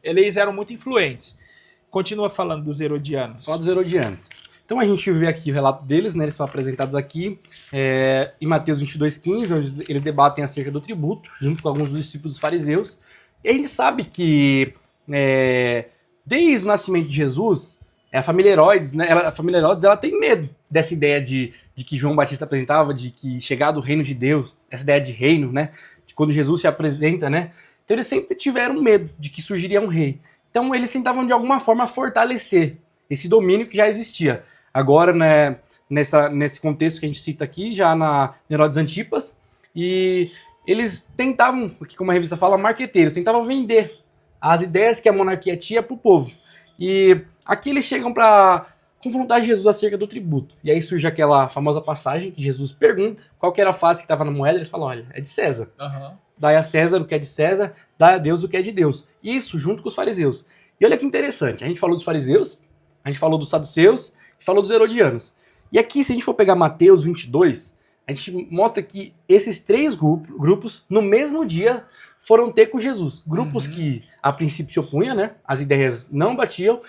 Eles eram muito influentes. Continua falando dos herodianos. Fala dos herodianos. Então a gente vê aqui o relato deles, né? Eles são apresentados aqui em Mateus 22:15, onde eles debatem acerca do tributo, junto com alguns dos discípulos dos fariseus. E a gente sabe que desde o nascimento de Jesus, a família Herodes, né? A família Herodes, ela tem medo dessa ideia de que João Batista apresentava, de que chegar do reino de Deus, essa ideia de reino, né? De quando Jesus se apresenta, né? Então eles sempre tiveram medo de que surgiria um rei. Então eles tentavam de alguma forma fortalecer esse domínio que já existia. Agora, né, nesse contexto que a gente cita aqui, já na Herodes Antipas, e eles tentavam, como a revista fala, marqueteiros, tentavam vender as ideias que a monarquia tinha para o povo. E aqui eles chegam para confrontar Jesus acerca do tributo. E aí surge aquela famosa passagem que Jesus pergunta qual que era a face que estava na moeda. Eles falam, olha, é de César. Uhum. Dai a César o que é de César, dai a Deus o que é de Deus. Isso junto com os fariseus. E olha que interessante, a gente falou dos fariseus, a gente falou dos saduceus, e falou dos herodianos. E aqui, se a gente for pegar Mateus 22, a gente mostra que esses três grupos, no mesmo dia, foram ter com Jesus. Grupos que, a princípio, se opunham, né? As ideias não batiam.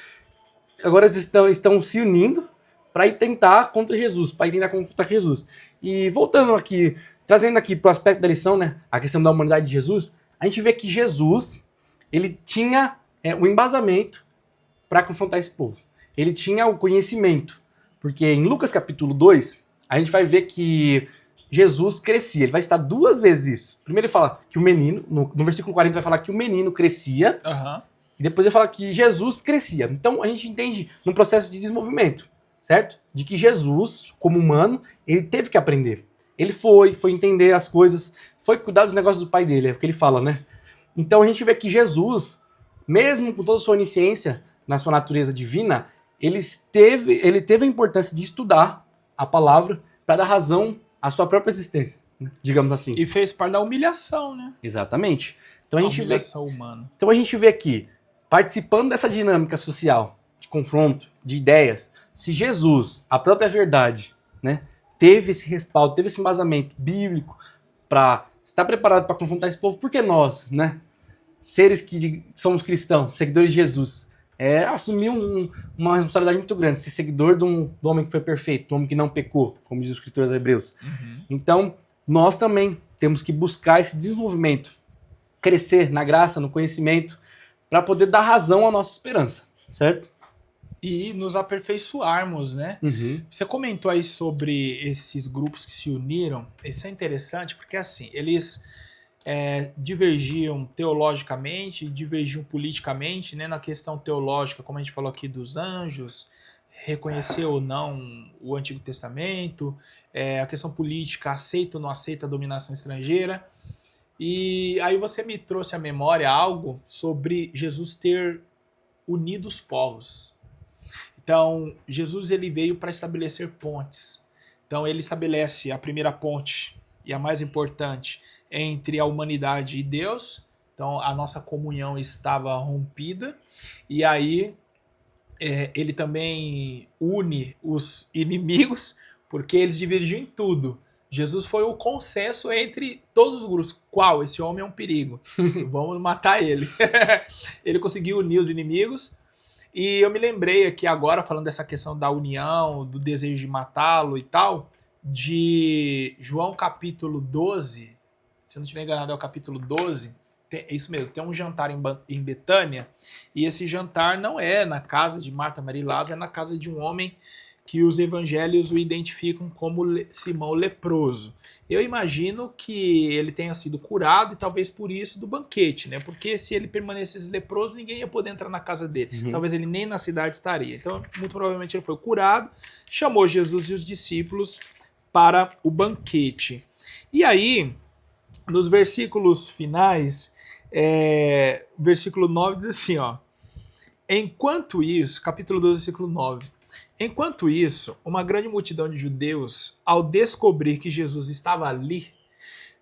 Agora eles estão se unindo para ir tentar contra Jesus, para ir tentar confrontar Jesus. E voltando aqui, trazendo aqui para o aspecto da lição, né? A questão da humanidade de Jesus, a gente vê que Jesus, ele tinha o embasamento para confrontar esse povo. Ele tinha o conhecimento. Porque em Lucas capítulo 2, a gente vai ver que Jesus crescia. Ele vai citar duas vezes isso. Primeiro ele fala que o menino, no versículo 40 vai falar que o menino crescia, e depois ele fala que Jesus crescia. Então a gente entende num processo de desenvolvimento, certo? De que Jesus, como humano, ele teve que aprender. Ele foi entender as coisas, foi cuidar dos negócios do pai dele, é o que ele fala, né? Então a gente vê que Jesus, mesmo com toda a sua onisciência, na sua natureza divina, ele teve a importância de estudar a palavra para dar razão à sua própria existência, né? Digamos assim. E fez parte da humilhação, né? Exatamente. Então a gente humilhação humana. Então a gente vê aqui, participando dessa dinâmica social, de confronto, de ideias, se Jesus, a própria verdade, né, teve esse respaldo, teve esse embasamento bíblico para estar preparado para confrontar esse povo, por que nós, né, seres que somos cristãos, seguidores de Jesus, assumir uma responsabilidade muito grande, ser seguidor do homem que foi perfeito, do homem que não pecou, como diz os escritores hebreus. Então, nós também temos que buscar esse desenvolvimento, crescer na graça, no conhecimento, para poder dar razão à nossa esperança, certo? E nos aperfeiçoarmos, né? Você comentou aí sobre esses grupos que se uniram. Isso é interessante porque, assim, eles divergiam teologicamente, divergiam politicamente, né? Na questão teológica, como a gente falou aqui dos anjos, reconhecer ou não o Antigo Testamento, a questão política, aceita ou não aceita a dominação estrangeira. E aí você me trouxe à memória algo sobre Jesus ter unido os povos. Então, Jesus ele veio para estabelecer pontes. Então, ele estabelece a primeira ponte, e a mais importante, entre a humanidade e Deus. Então, a nossa comunhão estava rompida. E aí, ele também une os inimigos, porque eles divergiam em tudo. Jesus foi o consenso entre todos os grupos. Qual? Esse homem é um perigo. Vamos matar ele. Ele conseguiu unir os inimigos. E eu me lembrei aqui agora, falando dessa questão da união, do desejo de matá-lo e tal, de João capítulo 12, se eu não estiver enganado é o capítulo 12, isso mesmo, tem um jantar em Betânia, e esse jantar não é na casa de Marta, Maria e Lázaro, é na casa de um homem que os evangelhos o identificam como Simão leproso. Eu imagino que ele tenha sido curado e talvez por isso do banquete, né? Porque se ele permanecesse leproso, ninguém ia poder entrar na casa dele. Talvez ele nem na cidade estaria. Então, muito provavelmente ele foi curado, chamou Jesus e os discípulos para o banquete. E aí, nos versículos finais, versículo 9 diz assim, ó. Enquanto isso, capítulo 12, versículo 9. Enquanto isso, uma grande multidão de judeus, ao descobrir que Jesus estava ali,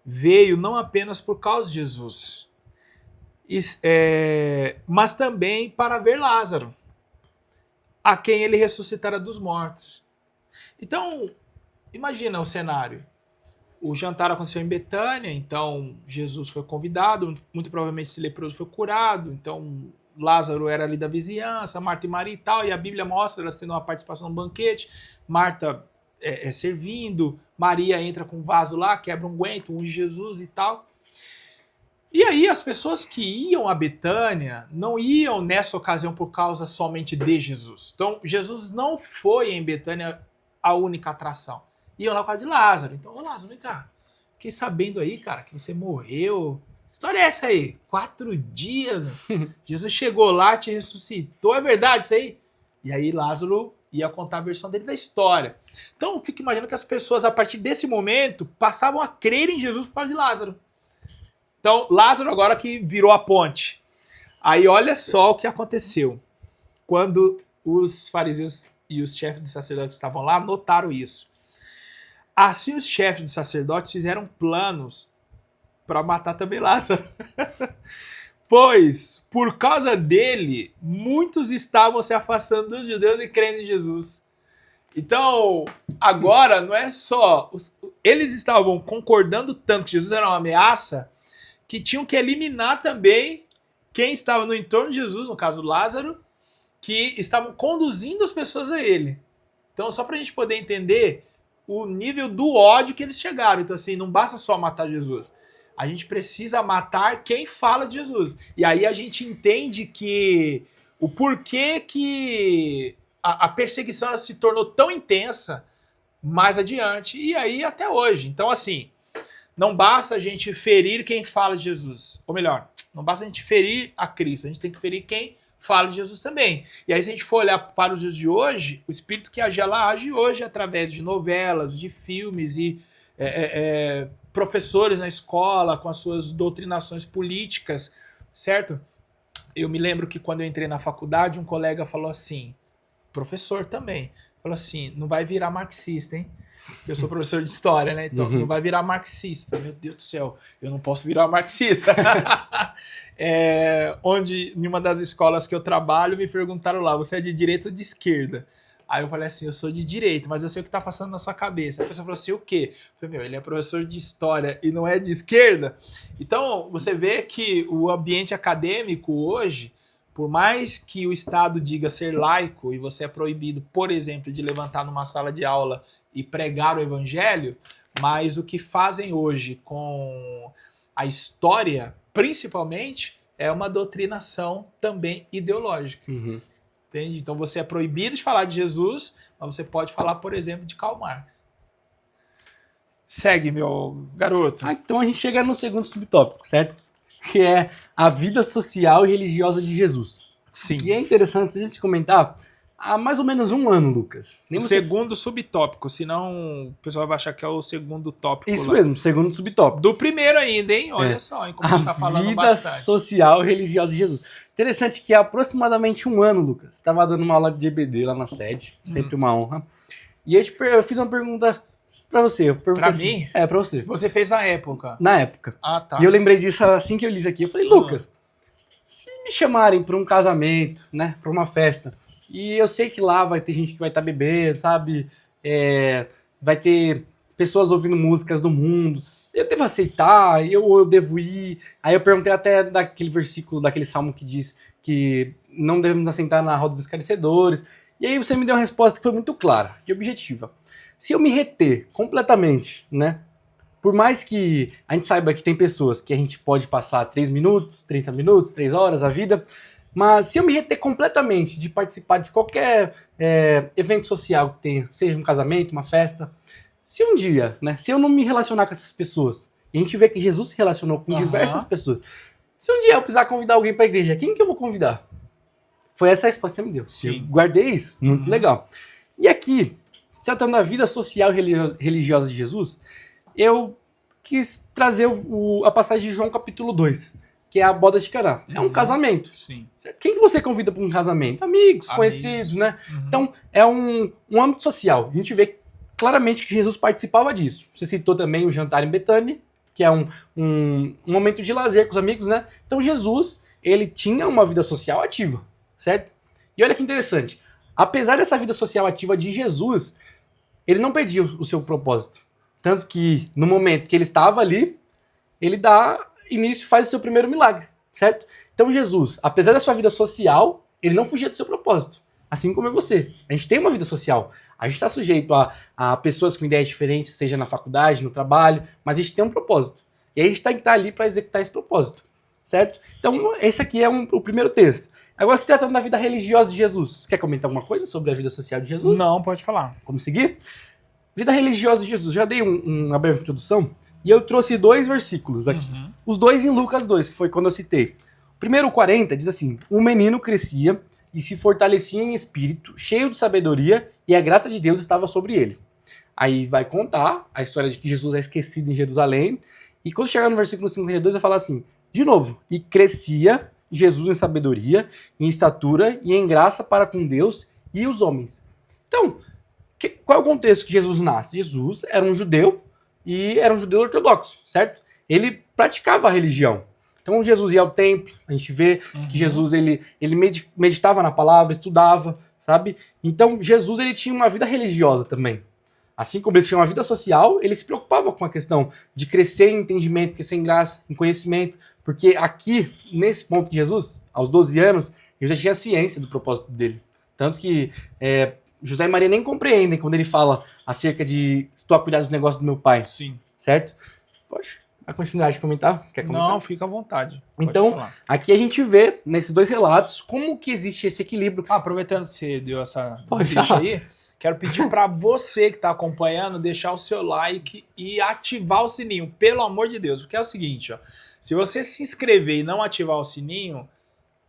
veio não apenas por causa de Jesus, mas também para ver Lázaro, a quem ele ressuscitara dos mortos. Então, imagina o cenário. O jantar aconteceu em Betânia, então Jesus foi convidado, muito provavelmente esse leproso foi curado, então Lázaro era ali da vizinhança, Marta e Maria e tal, e a Bíblia mostra elas tendo uma participação no banquete, Marta servindo, Maria entra com um vaso lá, quebra um guento, unge Jesus e tal. E aí as pessoas que iam a Betânia não iam nessa ocasião por causa somente de Jesus. Então Jesus não foi em Betânia a única atração. Iam lá por causa de Lázaro. Então, ô Lázaro, vem cá. Fiquei sabendo aí, cara, que você morreu. Que história é essa aí? 4 dias. Jesus chegou lá, te ressuscitou. É verdade isso aí? E aí Lázaro ia contar a versão dele da história. Então eu fico imaginando que as pessoas, a partir desse momento, passavam a crer em Jesus por causa de Lázaro. Então, Lázaro agora que virou a ponte. Aí olha só o que aconteceu. Quando os fariseus e os chefes de sacerdotes estavam lá, notaram isso. Assim os chefes de sacerdotes fizeram planos para matar também Lázaro. Pois, por causa dele, muitos estavam se afastando dos judeus e crendo em Jesus. Então, agora não é só... Eles estavam concordando tanto que Jesus era uma ameaça que tinham que eliminar também quem estava no entorno de Jesus, no caso Lázaro, que estavam conduzindo as pessoas a ele. Então, só para a gente poder entender o nível do ódio que eles chegaram. Então, assim, não basta só matar Jesus. A gente precisa matar quem fala de Jesus. E aí a gente entende que o porquê que a perseguição ela se tornou tão intensa mais adiante e aí até hoje. Então, assim, não basta a gente ferir quem fala de Jesus. Ou melhor, não basta a gente ferir a Cristo. A gente tem que ferir quem fala de Jesus também. E aí, se a gente for olhar para os dias de hoje, o espírito que agia lá age hoje através de novelas, de filmes e professores na escola com as suas doutrinações políticas, certo? Eu me lembro que quando eu entrei na faculdade, um colega falou assim, professor também, falou assim, não vai virar marxista, hein? Eu sou professor de história, né? Então, não vai virar marxista. Meu Deus do céu, eu não posso virar marxista. Onde, em uma das escolas que eu trabalho, me perguntaram lá, você é de direita ou de esquerda? Aí eu falei assim, eu sou de direita, mas eu sei o que tá passando na sua cabeça. A pessoa falou assim, o quê? Eu falei, ele é professor de história e não é de esquerda? Então, você vê que o ambiente acadêmico hoje, por mais que o Estado diga ser laico e você é proibido, por exemplo, de levantar numa sala de aula e pregar o evangelho, mas o que fazem hoje com a história, principalmente, é uma doutrinação também ideológica. Uhum. Entende? Então você é proibido de falar de Jesus, mas você pode falar, por exemplo, de Karl Marx. Segue, meu garoto. Então a gente chega no segundo subtópico, certo? Que é a vida social e religiosa de Jesus. Sim. E é interessante a gente comentar há mais ou menos 1 ano, Lucas. O segundo subtópico, senão o pessoal vai achar que é o segundo tópico. Isso lá. Mesmo, segundo subtópico. Do primeiro ainda, hein? Olha só, hein, como a gente tá falando bastante. A vida social e religiosa de Jesus. Interessante que há aproximadamente 1 ano, Lucas, estava dando uma aula de EBD lá na sede, sempre uma honra. E eu fiz uma pergunta pra você. Pra mim? É, pra você. Você fez na época? Na época. Ah, tá. E eu lembrei disso assim que eu li isso aqui. Eu falei, Lucas, se me chamarem pra um casamento, né, pra uma festa, e eu sei que lá vai ter gente que vai estar bebendo, sabe? Vai ter pessoas ouvindo músicas do mundo. Eu devo aceitar? Eu devo ir? Aí eu perguntei até daquele versículo, daquele salmo que diz que não devemos assentar na roda dos escarnecedores. E aí você me deu uma resposta que foi muito clara e objetiva. Se eu me reter completamente, né? Por mais que a gente saiba que tem pessoas que a gente pode passar 3 minutos, 30 minutos, 3 horas a vida, mas se eu me reter completamente de participar de qualquer evento social que tenha, seja um casamento, uma festa, se um dia, né, se eu não me relacionar com essas pessoas, e a gente vê que Jesus se relacionou com diversas pessoas, se um dia eu precisar convidar alguém para a igreja, quem que eu vou convidar? Foi essa a resposta que você me deu. Sim. Eu guardei isso, muito legal. E aqui, se tratando da vida social e religiosa de Jesus, eu quis trazer a passagem de João capítulo 2, que é a boda de Caná. É um casamento. Sim. Quem que você convida para um casamento? Amigos, conhecidos, né? Então, é um âmbito social. A gente vê claramente que Jesus participava disso. Você citou também o jantar em Betânia, que é um momento de lazer com os amigos, né? Então, Jesus, ele tinha uma vida social ativa, certo? E olha que interessante. Apesar dessa vida social ativa de Jesus, ele não perdia o seu propósito. Tanto que, no momento que ele estava ali, ele dá início, faz o seu primeiro milagre, certo? Então Jesus, apesar da sua vida social, ele não fugia do seu propósito. Assim como é você. A gente tem uma vida social. A gente está sujeito a pessoas com ideias diferentes, seja na faculdade, no trabalho, mas a gente tem um propósito. E a gente tem que estar ali para executar esse propósito. Certo? Então, esse aqui é o primeiro texto. Agora, se tratando da vida religiosa de Jesus, você quer comentar alguma coisa sobre a vida social de Jesus? Não, pode falar. Vamos seguir? Vida religiosa de Jesus. Já dei uma breve introdução e eu trouxe 2 versículos aqui. Uhum. Os 2 em Lucas 2, que foi quando eu citei. O primeiro, 40, diz assim: um menino crescia e se fortalecia em espírito, cheio de sabedoria, e a graça de Deus estava sobre ele. Aí vai contar a história de que Jesus é esquecido em Jerusalém. E quando chegar no versículo 52, vai falar assim, de novo: e crescia Jesus em sabedoria, em estatura e em graça para com Deus e os homens. Então, qual é o contexto que Jesus nasce? Jesus era um judeu e era um judeu ortodoxo, certo? Ele praticava a religião. Então Jesus ia ao templo, a gente vê que Jesus ele meditava na palavra, estudava, sabe? Então Jesus ele tinha uma vida religiosa também. Assim como ele tinha uma vida social, ele se preocupava com a questão de crescer em entendimento, crescer em graça, em conhecimento, porque aqui, nesse ponto de Jesus, aos 12 anos, ele já tinha ciência do propósito dele. Tanto que José e Maria nem compreendem quando ele fala acerca de estou a cuidar dos negócios do meu pai. Sim. Certo? Pode a continuidade de comentar? Quer comentar? Não, fica à vontade. Pode Então, falar. aqui a gente vê, nesses 2 relatos, como que existe esse equilíbrio. Aproveitando que você deu essa Pode deixa falar. aí, quero pedir para você que está acompanhando deixar o seu like e ativar o sininho, pelo amor de Deus. Porque é o seguinte, ó, se você se inscrever e não ativar o sininho,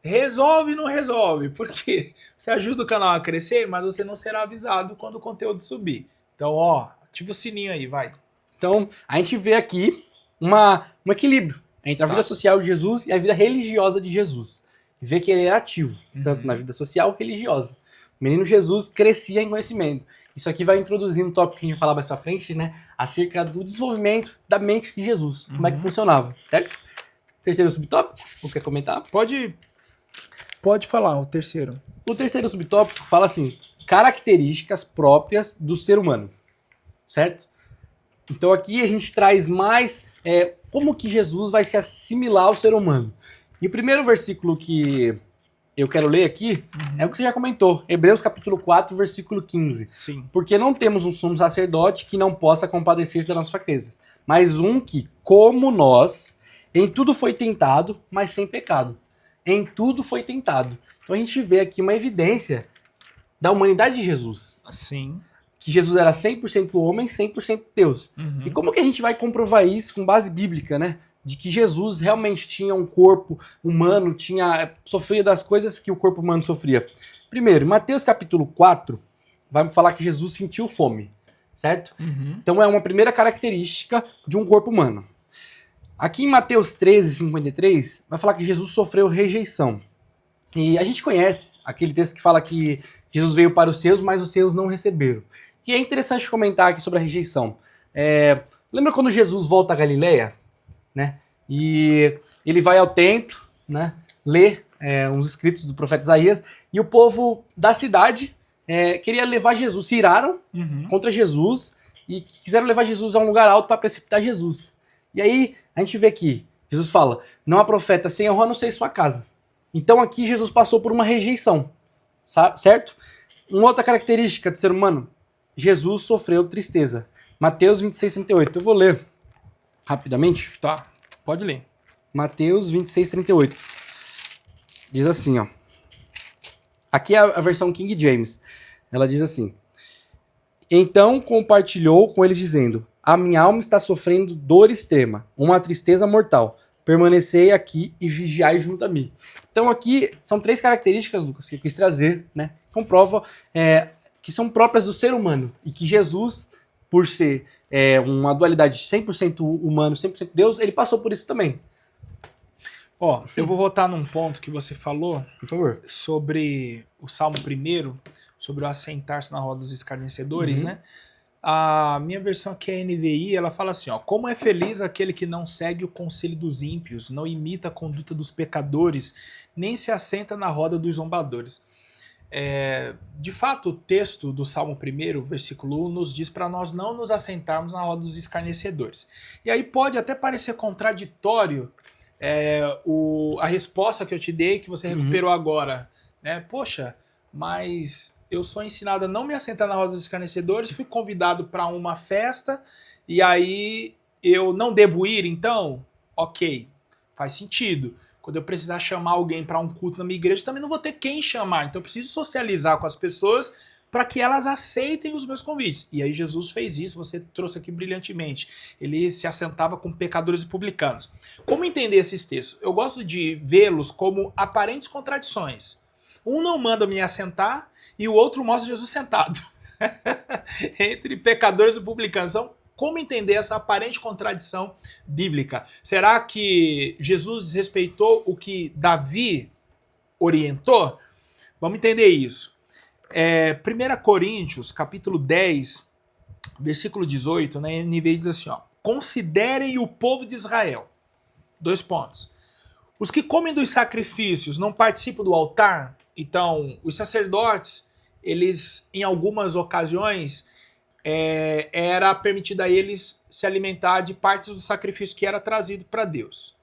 resolve ou não resolve? Porque você ajuda o canal a crescer, mas você não será avisado quando o conteúdo subir. Então, ó, ativa o sininho aí, vai. Então, a gente vê aqui um equilíbrio entre a vida social de Jesus e a vida religiosa de Jesus. E vê que ele era ativo, tanto na vida social e religiosa. O menino Jesus crescia em conhecimento. Isso aqui vai introduzir um tópico que a gente vai falar mais pra frente, né? Acerca do desenvolvimento da mente de Jesus. Como é que funcionava, certo? Terceiro subtópico, ou quer comentar? Pode falar, o terceiro. O terceiro subtópico fala assim, características próprias do ser humano, certo? Então aqui a gente traz mais como que Jesus vai se assimilar ao ser humano. E o primeiro versículo que eu quero ler aqui é o que você já comentou, Hebreus capítulo 4, versículo 15. Sim. Porque não temos um sumo sacerdote que não possa compadecer-se das nossas fraquezas, mas um que, como nós, em tudo foi tentado, mas sem pecado. Em tudo foi tentado. Então a gente vê aqui uma evidência da humanidade de Jesus. Sim. Que Jesus era 100% homem, 100% Deus. E como que a gente vai comprovar isso com base bíblica, né? De que Jesus realmente tinha um corpo humano, sofria das coisas que o corpo humano sofria. Primeiro, Mateus capítulo 4 vai falar que Jesus sentiu fome, certo? Então é uma primeira característica de um corpo humano. Aqui em Mateus 13, 53, vai falar que Jesus sofreu rejeição. E a gente conhece aquele texto que fala que Jesus veio para os seus, mas os seus não receberam. E é interessante comentar aqui sobre a rejeição. Lembra quando Jesus volta a Galileia? Né? E ele vai ao templo, né? Lê uns escritos do profeta Isaías, e o povo da cidade queria levar Jesus, se iraram contra Jesus e quiseram levar Jesus a um lugar alto para precipitar Jesus. E aí a gente vê que Jesus fala, não há profeta sem honra a não ser em sua casa. Então aqui Jesus passou por uma rejeição, certo? Uma outra característica do ser humano, Jesus sofreu tristeza. Mateus 26, 38. Eu vou ler rapidamente. Tá, pode ler. Mateus 26, 38. Diz assim, ó. Aqui é a versão King James. Ela diz assim. Então compartilhou com eles dizendo, a minha alma está sofrendo dor extrema, uma tristeza mortal. Permanecei aqui e vigiai junto a mim. Então aqui são 3 características, Lucas, que eu quis trazer, né? Comprova que são próprias do ser humano. E que Jesus, por ser uma dualidade 100% humano, 100% Deus, ele passou por isso também. Ó, eu vou voltar num ponto que você falou, Por favor. sobre o Salmo 1, sobre o assentar-se na roda dos escarnecedores, né? A minha versão aqui é NVI, ela fala assim, ó, como é feliz aquele que não segue o conselho dos ímpios, não imita a conduta dos pecadores, nem se assenta na roda dos zombadores. De fato, o texto do Salmo 1, versículo 1, nos diz para nós não nos assentarmos na roda dos escarnecedores. E aí pode até parecer contraditório A resposta que eu te dei, que você recuperou agora, né? Poxa, mas eu sou ensinado a não me assentar na roda dos escarnecedores, fui convidado para uma festa, e aí eu não devo ir, então? Ok, faz sentido. Quando eu precisar chamar alguém para um culto na minha igreja, também não vou ter quem chamar, então eu preciso socializar com as pessoas para que elas aceitem os meus convites. E aí Jesus fez isso, você trouxe aqui brilhantemente. Ele se assentava com pecadores e publicanos. Como entender esses textos? Eu gosto de vê-los como aparentes contradições. Um não manda me assentar e o outro mostra Jesus sentado. Entre pecadores e publicanos. Então, como entender essa aparente contradição bíblica? Será que Jesus desrespeitou o que Davi orientou? Vamos entender isso. 1 Coríntios, capítulo 10, versículo 18, na NVI diz assim, ó: considerem o povo de Israel. 2 pontos. Os que comem dos sacrifícios não participam do altar? Então, os sacerdotes, eles, em algumas ocasiões, era permitido a eles se alimentar de partes do sacrifício que era trazido para Deus.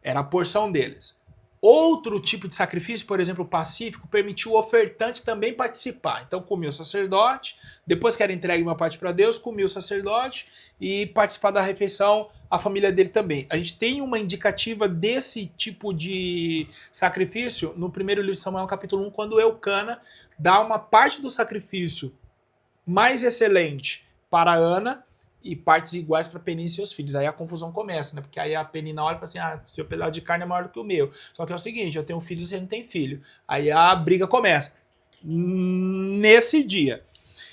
Era a porção deles. Outro tipo de sacrifício, por exemplo, o pacífico, permitiu o ofertante também participar. Então comia o sacerdote, depois que era entregue uma parte para Deus, comia o sacerdote e participar da refeição a família dele também. A gente tem uma indicativa desse tipo de sacrifício no primeiro livro de Samuel, capítulo 1, quando Eucana dá uma parte do sacrifício mais excelente para Ana e partes iguais para Penina e seus filhos. Aí a confusão começa, né? Porque aí a Penina olha e fala assim, seu pedaço de carne é maior do que o meu. Só que é o seguinte, eu tenho filho e você não tem filho. Aí a briga começa. Nesse dia.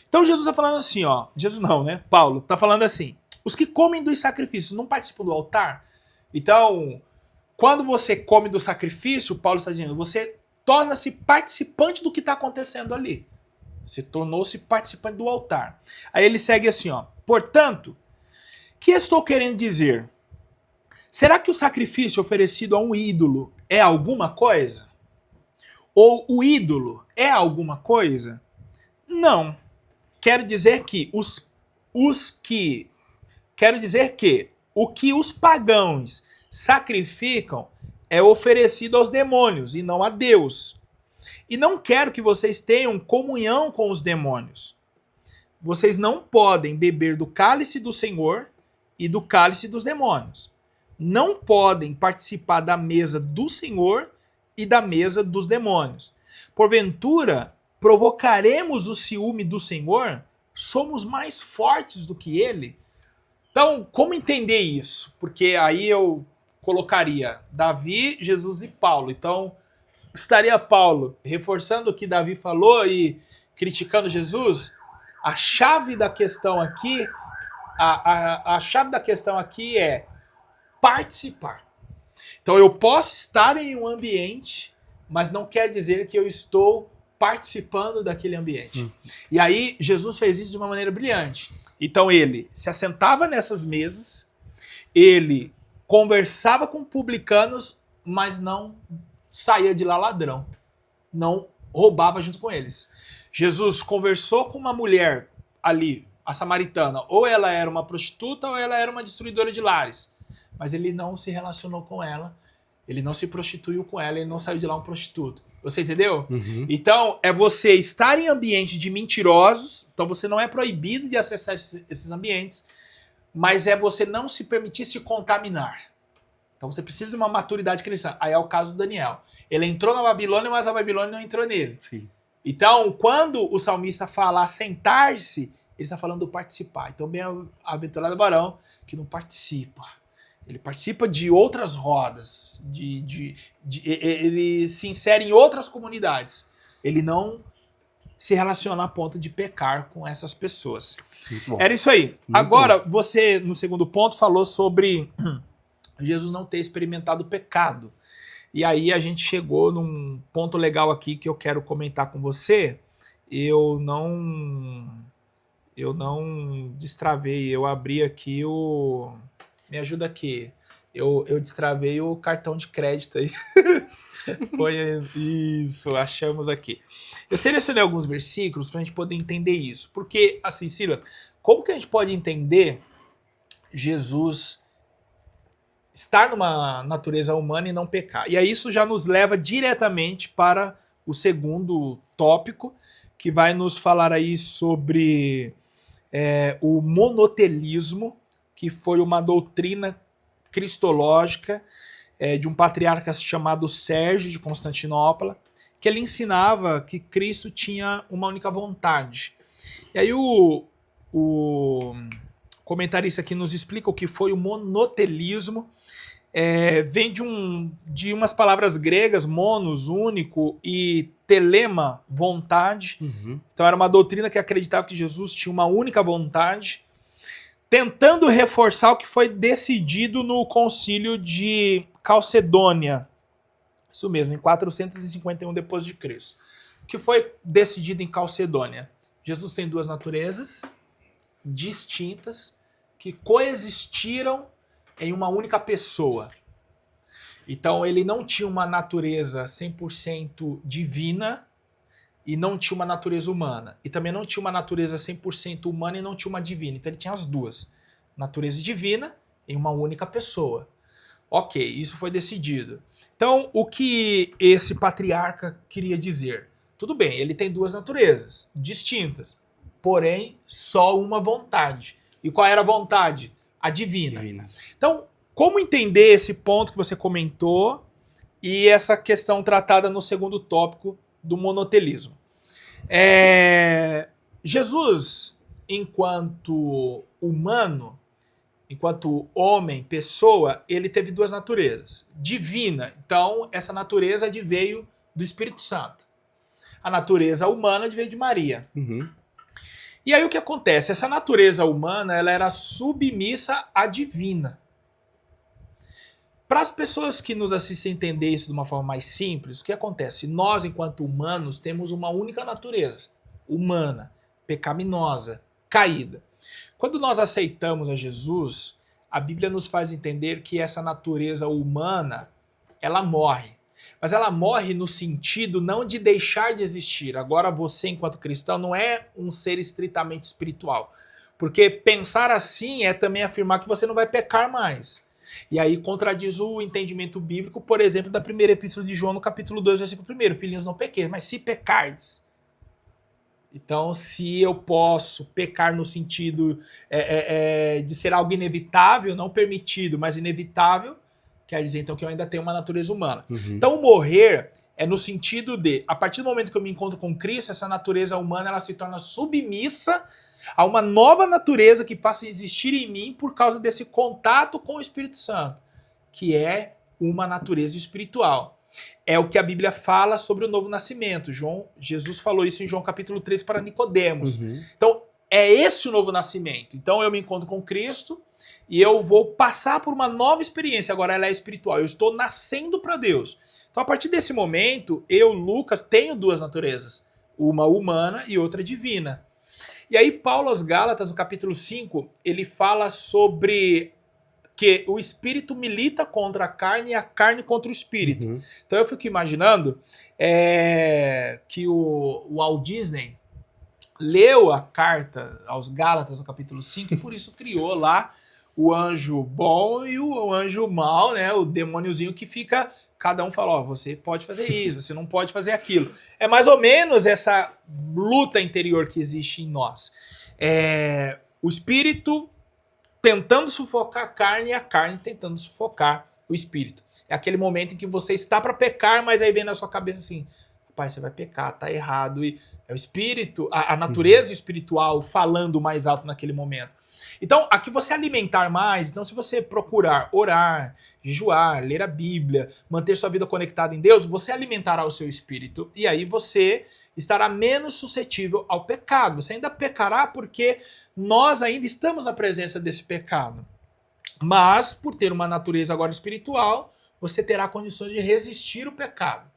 Então Jesus está falando assim, ó. Jesus não, né? Paulo está falando assim. Os que comem dos sacrifícios não participam do altar? Então, quando você come do sacrifício, Paulo está dizendo, você torna-se participante do que está acontecendo ali. Você tornou-se participante do altar. Aí ele segue assim, ó. Portanto, o que estou querendo dizer? Será que o sacrifício oferecido a um ídolo é alguma coisa? Ou o ídolo é alguma coisa? Não. Quero dizer que o que os pagãos sacrificam é oferecido aos demônios e não a Deus. E não quero que vocês tenham comunhão com os demônios. Vocês não podem beber do cálice do Senhor e do cálice dos demônios. Não podem participar da mesa do Senhor e da mesa dos demônios. Porventura, provocaremos o ciúme do Senhor? Somos mais fortes do que ele? Então, como entender isso? Porque aí eu colocaria Davi, Jesus e Paulo. Então, estaria Paulo reforçando o que Davi falou e criticando Jesus? A chave da questão aqui, a chave da questão aqui é participar. Então eu posso estar em um ambiente, mas não quer dizer que eu estou participando daquele ambiente. E aí Jesus fez isso de uma maneira brilhante. Então ele se assentava nessas mesas, ele conversava com publicanos, mas não saía de lá ladrão. Não roubava junto com eles. Jesus conversou com uma mulher ali, a samaritana. Ou ela era uma prostituta ou ela era uma destruidora de lares. Mas ele não se relacionou com ela. Ele não se prostituiu com ela. Ele não saiu de lá um prostituto. Você entendeu? Então, é você estar em ambiente de mentirosos. Então, você não é proibido de acessar esses ambientes. Mas é você não se permitir se contaminar. Então, você precisa de uma maturidade cristã. Aí é o caso do Daniel. Ele entrou na Babilônia, mas a Babilônia não entrou nele. Sim. Então, quando o salmista fala assentar-se, ele está falando do participar. Então, bem-aventurado varão que não participa. Ele participa de outras rodas, ele se insere em outras comunidades. Ele não se relaciona a ponto de pecar com essas pessoas. Era isso aí. Agora, você, no segundo ponto, falou sobre Jesus não ter experimentado o pecado. E aí a gente chegou num ponto legal aqui que eu quero comentar com você. Eu não destravei, eu abri aqui o... Me ajuda aqui. Eu destravei o cartão de crédito aí. Foi isso, achamos aqui. Eu selecionei alguns versículos para a gente poder entender isso. Porque, assim, Silas, como que a gente pode entender Jesus estar numa natureza humana e não pecar. E aí isso já nos leva diretamente para o segundo tópico, que vai nos falar aí sobre o monotelismo, que foi uma doutrina cristológica de um patriarca chamado Sérgio de Constantinopla, que ele ensinava que Cristo tinha uma única vontade. E aí o comentarista aqui nos explica o que foi o monotelismo. Vem de umas palavras gregas, monos, único, e telema, vontade. Uhum. Então era uma doutrina que acreditava que Jesus tinha uma única vontade, tentando reforçar o que foi decidido no concílio de Calcedônia. Isso mesmo, em 451 depois de Cristo. O que foi decidido em Calcedônia? Jesus tem duas naturezas distintas que coexistiram em uma única pessoa. Então ele não tinha uma natureza 100% divina e não tinha uma natureza humana. E também não tinha uma natureza 100% humana e não tinha uma divina. Então ele tinha as duas. Natureza divina em uma única pessoa. Ok, isso foi decidido. Então, o que esse patriarca queria dizer? Tudo bem, ele tem duas naturezas distintas, porém só uma vontade. E qual era a vontade? A divina. Então, como entender esse ponto que você comentou e essa questão tratada no segundo tópico do monotelismo? Jesus, enquanto humano, enquanto homem, pessoa, ele teve duas naturezas. Divina, então essa natureza veio do Espírito Santo. A natureza humana veio de Maria. Uhum. E aí o que acontece? Essa natureza humana ela era submissa à divina. Para as pessoas que nos assistem entender isso de uma forma mais simples, o que acontece? Nós, enquanto humanos, temos uma única natureza, humana, pecaminosa, caída. Quando nós aceitamos a Jesus, a Bíblia nos faz entender que essa natureza humana, ela morre. Mas ela morre no sentido não de deixar de existir. Agora você, enquanto cristão, não é um ser estritamente espiritual. Porque pensar assim é também afirmar que você não vai pecar mais. E aí contradiz o entendimento bíblico, por exemplo, da primeira epístola de João, no capítulo 2, versículo 1. Filhinhos, não pequeis, mas se pecardes. Então, se eu posso pecar no sentido de ser algo inevitável, não permitido, mas inevitável, quer dizer então que eu ainda tenho uma natureza humana. Uhum. Então, o morrer é no sentido de, a partir do momento que eu me encontro com Cristo, essa natureza humana ela se torna submissa a uma nova natureza que passa a existir em mim por causa desse contato com o Espírito Santo, que é uma natureza espiritual. É o que a Bíblia fala sobre o novo nascimento. Jesus falou isso em João capítulo 3 para Nicodemos. Uhum. Então, é esse o novo nascimento. Então, eu me encontro com Cristo e eu vou passar por uma nova experiência. Agora ela é espiritual. Eu estou nascendo para Deus. Então, a partir desse momento, eu, Lucas, tenho duas naturezas. Uma humana e outra divina. E aí, Paulo aos Gálatas, no capítulo 5, ele fala sobre que o espírito milita contra a carne e a carne contra o espírito. Uhum. Então eu fico imaginando que o Walt Disney leu a carta aos Gálatas, no capítulo 5, e por isso criou lá o anjo bom e o anjo mau, né? O demôniozinho que fica... Cada um fala, você pode fazer isso, você não pode fazer aquilo. É mais ou menos essa luta interior que existe em nós. O espírito tentando sufocar a carne e a carne tentando sufocar o espírito. É aquele momento em que você está para pecar, mas aí vem na sua cabeça assim, rapaz, você vai pecar, tá errado. E é o espírito, a natureza espiritual falando mais alto naquele momento. Então, aqui você alimentar mais, então se você procurar orar, jejuar, ler a Bíblia, manter sua vida conectada em Deus, você alimentará o seu espírito e aí você estará menos suscetível ao pecado. Você ainda pecará porque nós ainda estamos na presença desse pecado. Mas, por ter uma natureza agora espiritual, você terá condições de resistir o pecado.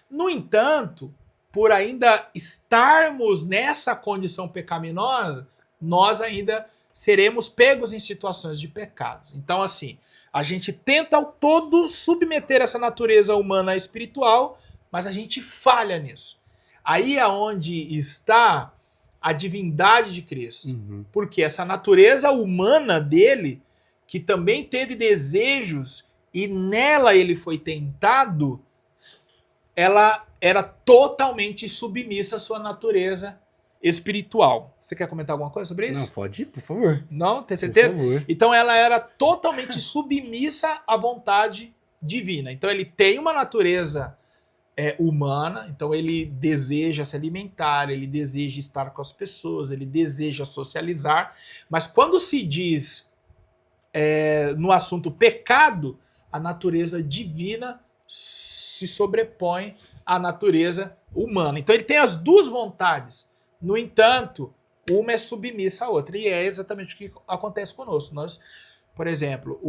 No entanto, por ainda estarmos nessa condição pecaminosa, nós ainda seremos pegos em situações de pecados. Então, assim, a gente tenta ao todo submeter essa natureza humana à espiritual, mas a gente falha nisso. Aí é onde está a divindade de Cristo. Uhum. Porque essa natureza humana dele, que também teve desejos e nela ele foi tentado, ela era totalmente submissa à sua natureza espiritual. Você quer comentar alguma coisa sobre isso? Não, pode ir, por favor. Não? Tem certeza? Por favor. Então ela era totalmente submissa à vontade divina. Então ele tem uma natureza humana, então ele deseja se alimentar, ele deseja estar com as pessoas, ele deseja socializar, mas quando se diz no assunto pecado, a natureza divina se sobrepõe à natureza humana. Então ele tem as duas vontades. No entanto, uma é submissa à outra. E é exatamente o que acontece conosco. Nós, por exemplo,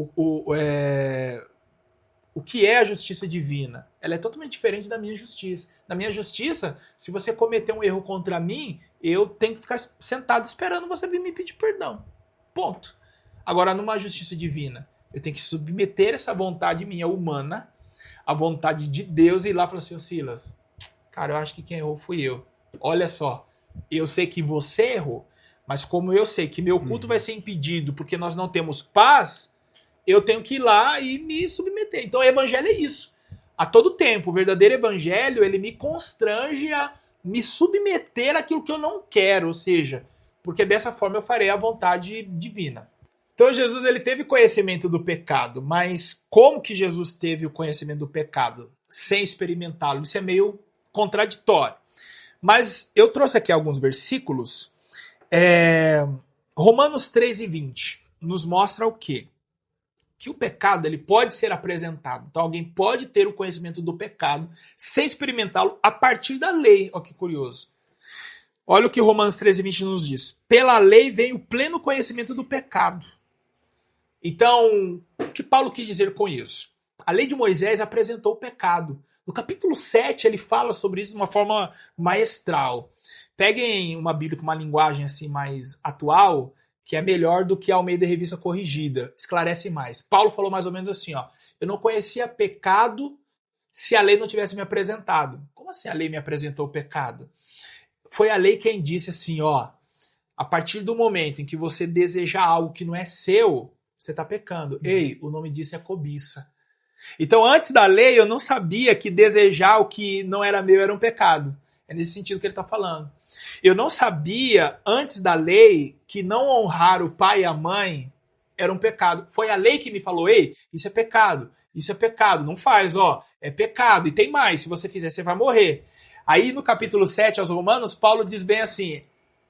o que é a justiça divina? Ela é totalmente diferente da minha justiça. Na minha justiça, se você cometer um erro contra mim, eu tenho que ficar sentado esperando você vir me pedir perdão. Ponto. Agora, numa justiça divina, eu tenho que submeter essa vontade minha humana à vontade de Deus e ir lá e falar assim, ô Silas, cara, eu acho que quem errou fui eu. Olha só, eu sei que você errou, mas como eu sei que meu culto vai ser impedido porque nós não temos paz, eu tenho que ir lá e me submeter. Então o evangelho é isso. A todo tempo, o verdadeiro evangelho, ele me constrange a me submeter àquilo que eu não quero, ou seja, porque dessa forma eu farei a vontade divina. Então Jesus ele teve conhecimento do pecado, mas como que Jesus teve o conhecimento do pecado sem experimentá-lo? Isso é meio contraditório. Mas eu trouxe aqui alguns versículos. Romanos 13:20 nos mostra o quê? Que o pecado ele pode ser apresentado. Então alguém pode ter o conhecimento do pecado sem experimentá-lo a partir da lei. Olha que curioso. Olha o que Romanos 13:20 nos diz. Pela lei vem o pleno conhecimento do pecado. Então, o que Paulo quis dizer com isso? A lei de Moisés apresentou o pecado. No capítulo 7, ele fala sobre isso de uma forma maestral. Peguem uma Bíblia com uma linguagem assim mais atual, que é melhor do que a Almeida Revista Corrigida. Esclarece mais. Paulo falou mais ou menos assim, ó. Eu não conhecia pecado se a lei não tivesse me apresentado. Como assim a lei me apresentou o pecado? Foi a lei quem disse assim, ó. A partir do momento em que você desejar algo que não é seu, você está pecando. Ei, o nome disso é cobiça. Então, antes da lei, eu não sabia que desejar o que não era meu era um pecado. É nesse sentido que ele está falando. Eu não sabia, antes da lei, que não honrar o pai e a mãe era um pecado. Foi a lei que me falou, ei, isso é pecado, não faz, ó, é pecado. E tem mais, se você fizer, você vai morrer. Aí, no capítulo 7 aos Romanos, Paulo diz bem assim,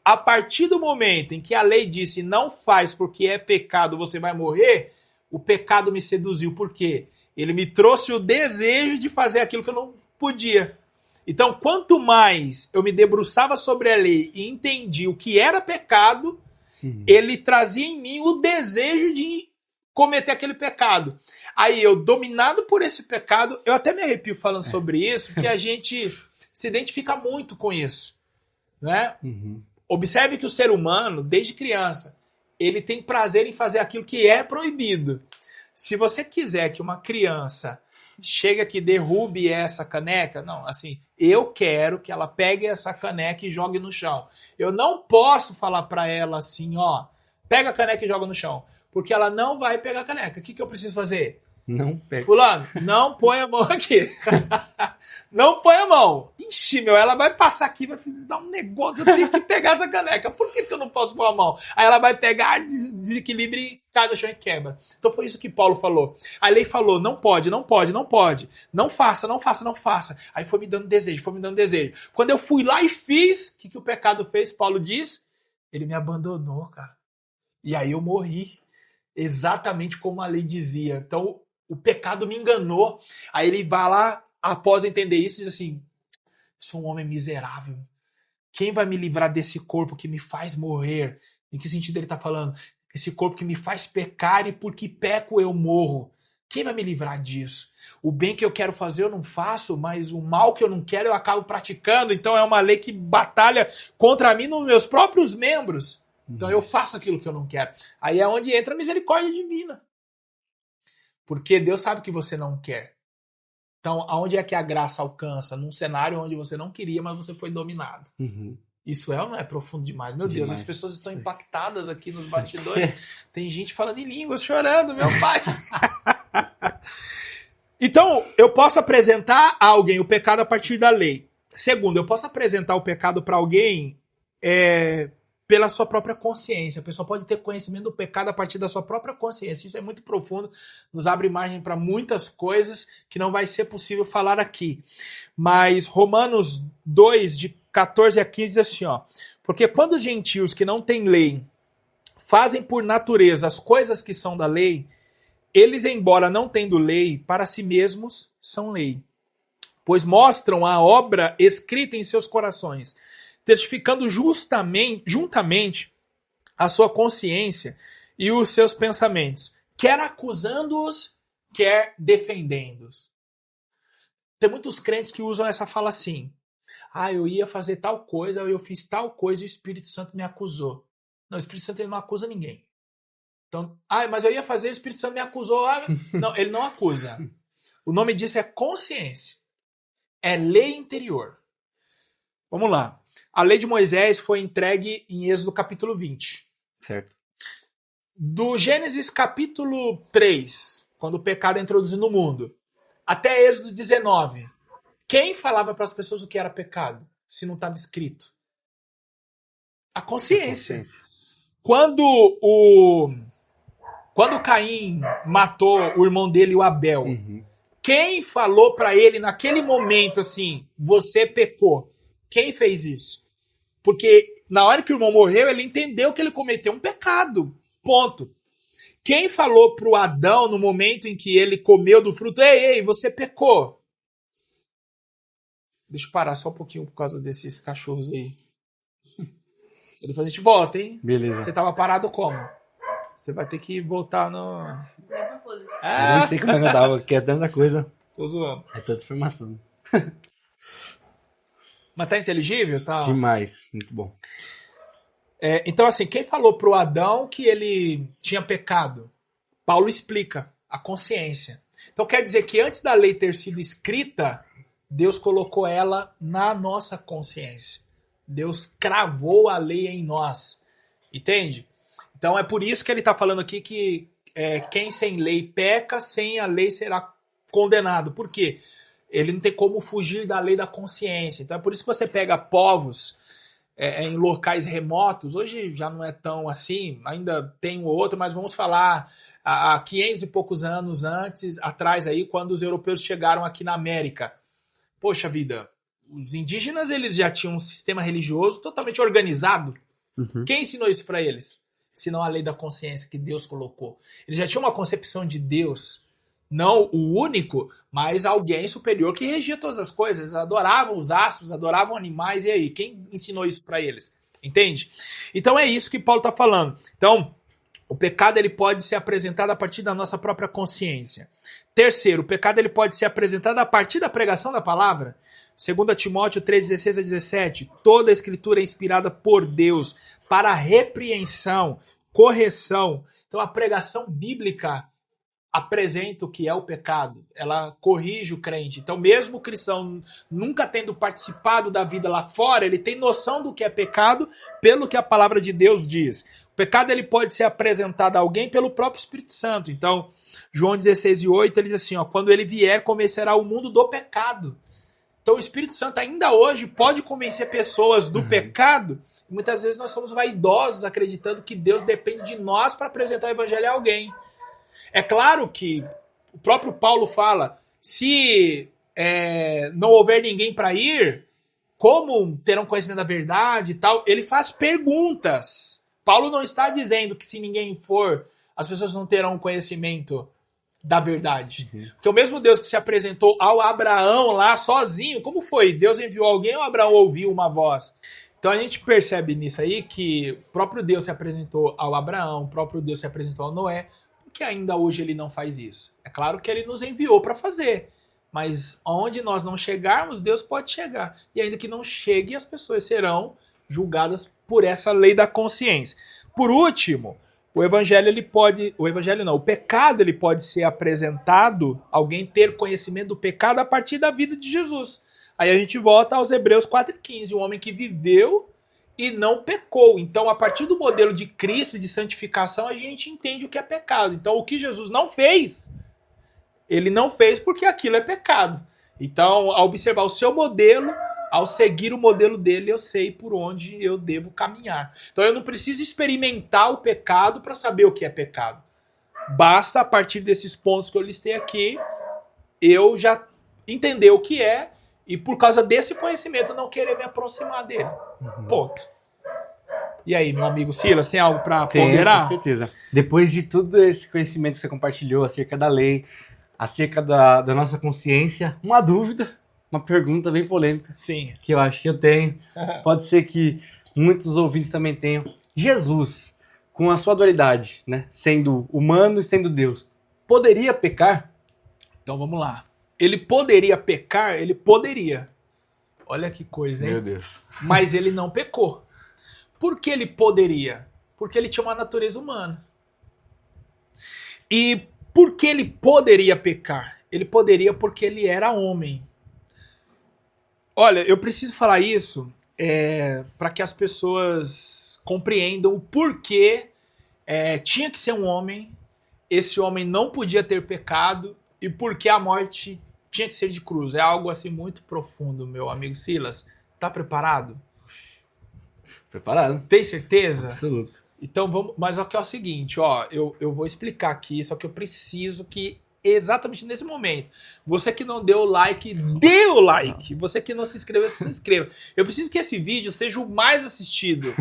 a partir do momento em que a lei disse não faz porque é pecado, você vai morrer, o pecado me seduziu. Por quê? Ele me trouxe o desejo de fazer aquilo que eu não podia. Então, quanto mais eu me debruçava sobre a lei e entendi o que era pecado, ele trazia em mim o desejo de cometer aquele pecado. Aí eu, dominado por esse pecado, eu até me arrepio falando sobre isso, porque a gente se identifica muito com isso, né? Observe que o ser humano, desde criança, ele tem prazer em fazer aquilo que é proibido. Se você quiser que uma criança chegue aqui e derrube essa caneca, não, assim, eu quero que ela pegue essa caneca e jogue no chão. Eu não posso falar para ela assim, ó, pega a caneca e joga no chão, porque ela não vai pegar a caneca. O que eu preciso fazer? Não pega. Fulano, não põe a mão aqui. Não põe a mão. Ixi, meu, ela vai passar aqui, vai dar um negócio, eu tenho que pegar essa caneca. Por que eu não posso pôr a mão? Aí ela vai pegar, desequilibra e cai no chão e quebra. Então foi isso que Paulo falou. A lei falou, não pode, não pode, não pode. Não faça, não faça, não faça. Aí foi me dando desejo, foi me dando desejo. Quando eu fui lá e fiz, o que o pecado fez? Paulo diz, ele me abandonou, cara. E aí eu morri. Exatamente como a lei dizia. Então, o pecado me enganou. Aí ele vai lá, após entender isso, diz assim, sou um homem miserável. Quem vai me livrar desse corpo que me faz morrer? Em que sentido ele está falando? Esse corpo que me faz pecar e porque peco eu morro. Quem vai me livrar disso? O bem que eu quero fazer eu não faço, mas o mal que eu não quero eu acabo praticando. Então é uma lei que batalha contra mim nos meus próprios membros. Então eu faço aquilo que eu não quero. Aí é onde entra a misericórdia divina. Porque Deus sabe que você não quer. Então, aonde é que a graça alcança? Num cenário onde você não queria, mas você foi dominado. Isso é ou não é profundo demais? Meu Deus, Demais. as pessoas estão Sim. impactadas aqui nos bastidores. Tem gente falando em línguas, chorando, meu pai. Então, eu posso apresentar a alguém o pecado a partir da lei. Segundo, eu posso apresentar o pecado para alguém pela sua própria consciência. A pessoa pode ter conhecimento do pecado a partir da sua própria consciência. Isso é muito profundo, nos abre margem para muitas coisas que não vai ser possível falar aqui. Mas Romanos 2, de 14 a 15, diz assim, ó. Porque quando os gentios que não têm lei fazem por natureza as coisas que são da lei, eles, embora não tendo lei, para si mesmos são lei. Pois mostram a obra escrita em seus corações, testificando juntamente a sua consciência e os seus pensamentos, quer acusando-os, quer defendendo-os. Tem muitos crentes que usam essa fala assim, eu ia fazer tal coisa, eu fiz tal coisa e o Espírito Santo me acusou. Não, o Espírito Santo ele não acusa ninguém. Então, mas eu ia fazer, o Espírito Santo me acusou. Não, ele não acusa. O nome disso é consciência. É lei interior. Vamos lá. A lei de Moisés foi entregue em Êxodo capítulo 20. Certo. Do Gênesis capítulo 3, quando o pecado é introduzido no mundo, até Êxodo 19, quem falava para as pessoas o que era pecado, se não estava escrito? A consciência. Quando Caim matou o irmão dele, o Abel, quem falou para ele naquele momento assim, você pecou? Quem fez isso? Porque na hora que o irmão morreu, ele entendeu que ele cometeu um pecado. Ponto. Quem falou pro Adão no momento em que ele comeu do fruto, ei, você pecou? Deixa eu parar só um pouquinho por causa desses cachorros aí. Depois a gente volta, hein? Beleza. Você tava parado como? Você vai ter que voltar no... Mesma coisa. Eu não sei como é que eu tava, que é tanta coisa. Tô zoando. É tanta informação. Mas tá inteligível? Tá. Demais. Muito bom. Então, assim, quem falou pro Adão que ele tinha pecado? Paulo explica, a consciência. Então quer dizer que antes da lei ter sido escrita, Deus colocou ela na nossa consciência. Deus cravou a lei em nós. Entende? Então é por isso que ele está falando aqui que quem sem lei peca, sem a lei será condenado. Por quê? Ele não tem como fugir da lei da consciência. Então é por isso que você pega povos em locais remotos, hoje já não é tão assim, ainda tem um outro, mas vamos falar há 500 e poucos anos atrás aí, quando os europeus chegaram aqui na América. Poxa vida, os indígenas eles já tinham um sistema religioso totalmente organizado. Quem ensinou isso para eles? Senão a lei da consciência que Deus colocou. Eles já tinham uma concepção de Deus, não o único, mas alguém superior que regia todas as coisas. Eles adoravam os astros, adoravam animais, e aí? Quem ensinou isso para eles? Entende? Então é isso que Paulo está falando. Então, o pecado ele pode ser apresentado a partir da nossa própria consciência. Terceiro, o pecado ele pode ser apresentado a partir da pregação da palavra. 2 Timóteo 3, 16 a 17. Toda a escritura é inspirada por Deus para repreensão, correção. Então a pregação bíblica apresenta o que é o pecado. Ela corrige o crente. Então mesmo o cristão nunca tendo participado da vida lá fora, ele tem noção do que é pecado pelo que a palavra de Deus diz. O pecado ele pode ser apresentado a alguém pelo próprio Espírito Santo. Então, João 16:8, ele diz assim, quando ele vier, convencerá o mundo do pecado. Então, o Espírito Santo ainda hoje pode convencer pessoas do pecado. E muitas vezes nós somos vaidosos, acreditando que Deus depende de nós para apresentar o evangelho a alguém. É claro que o próprio Paulo fala, se não houver ninguém para ir, como terão conhecimento da verdade e tal? Ele faz perguntas. Paulo não está dizendo que se ninguém for, as pessoas não terão conhecimento da verdade. Porque o mesmo Deus que se apresentou ao Abraão lá sozinho, como foi? Deus enviou alguém ou Abraão ouviu uma voz? Então a gente percebe nisso aí que o próprio Deus se apresentou ao Abraão, o próprio Deus se apresentou ao Noé, porque ainda hoje ele não faz isso. É claro que ele nos enviou para fazer, mas onde nós não chegarmos, Deus pode chegar. E ainda que não chegue, as pessoas serão julgadas por essa lei da consciência. Por último, o pecado ele pode ser apresentado, alguém ter conhecimento do pecado a partir da vida de Jesus. Aí a gente volta aos Hebreus 4:15, um homem que viveu e não pecou. Então, a partir do modelo de Cristo, de santificação, a gente entende o que é pecado. Então, o que Jesus não fez, ele não fez porque aquilo é pecado. Então, ao observar o seu modelo, ao seguir o modelo dele, eu sei por onde eu devo caminhar. Então, eu não preciso experimentar o pecado para saber o que é pecado. Basta, a partir desses pontos que eu listei aqui, eu já entender o que é e, por causa desse conhecimento, não querer me aproximar dele. Ponto. E aí, meu amigo Silas, tem algo para ponderar? Com certeza. Depois de todo esse conhecimento que você compartilhou acerca da lei, acerca da nossa consciência, uma dúvida, uma pergunta bem polêmica, Sim. que eu acho que eu tenho, pode ser que muitos ouvintes também tenham. Jesus, com a sua dualidade, né, sendo humano e sendo Deus, poderia pecar? Então vamos lá. Ele poderia pecar? Ele poderia. Olha que coisa, hein? Meu Deus. Mas ele não pecou. Por que ele poderia? Porque ele tinha uma natureza humana. E por que ele poderia pecar? Ele poderia porque ele era homem. Olha, eu preciso falar isso para que as pessoas compreendam o porquê tinha que ser um homem, esse homem não podia ter pecado e por que a morte tinha que ser de cruz. É algo assim muito profundo, meu amigo Silas. Tá preparado? Preparado. Tem certeza? Absoluto. Então vamos. Mas aqui é o seguinte, ó, eu vou explicar aqui, só que eu preciso que exatamente nesse momento, você que não deu o like, dê o like. Você que não se inscreveu, se inscreva. Eu preciso que esse vídeo seja o mais assistido,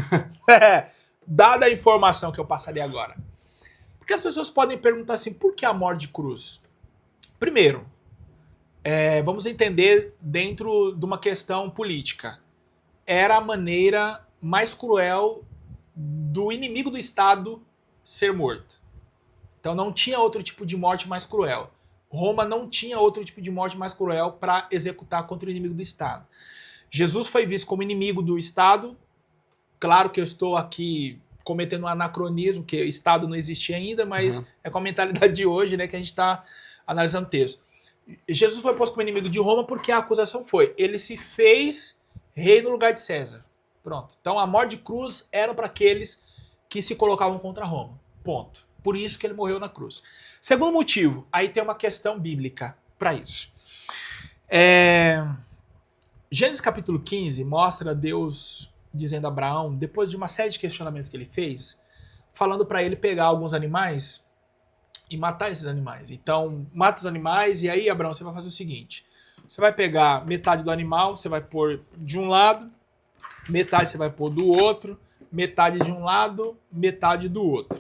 dada a informação que eu passarei agora. Porque as pessoas podem perguntar assim, por que a morte de cruz? Primeiro, vamos entender dentro de uma questão política. Era a maneira mais cruel do inimigo do Estado ser morto. Então não tinha outro tipo de morte mais cruel. Roma não tinha outro tipo de morte mais cruel para executar contra o inimigo do Estado. Jesus foi visto como inimigo do Estado. Claro que eu estou aqui cometendo um anacronismo, que o Estado não existia ainda, mas é com a mentalidade de hoje, né, que a gente está analisando o texto. Jesus foi posto como inimigo de Roma porque a acusação foi: ele se fez rei no lugar de César. Pronto. Então a morte de cruz era para aqueles que se colocavam contra Roma. Ponto. Por isso que ele morreu na cruz. Segundo motivo, aí tem uma questão bíblica para isso. Gênesis capítulo 15 mostra Deus dizendo a Abraão, depois de uma série de questionamentos que ele fez, falando para ele pegar alguns animais e matar esses animais. Então, mata os animais e aí, Abraão, você vai fazer o seguinte. Você vai pegar metade do animal, você vai pôr de um lado, metade você vai pôr do outro, metade de um lado, metade do outro.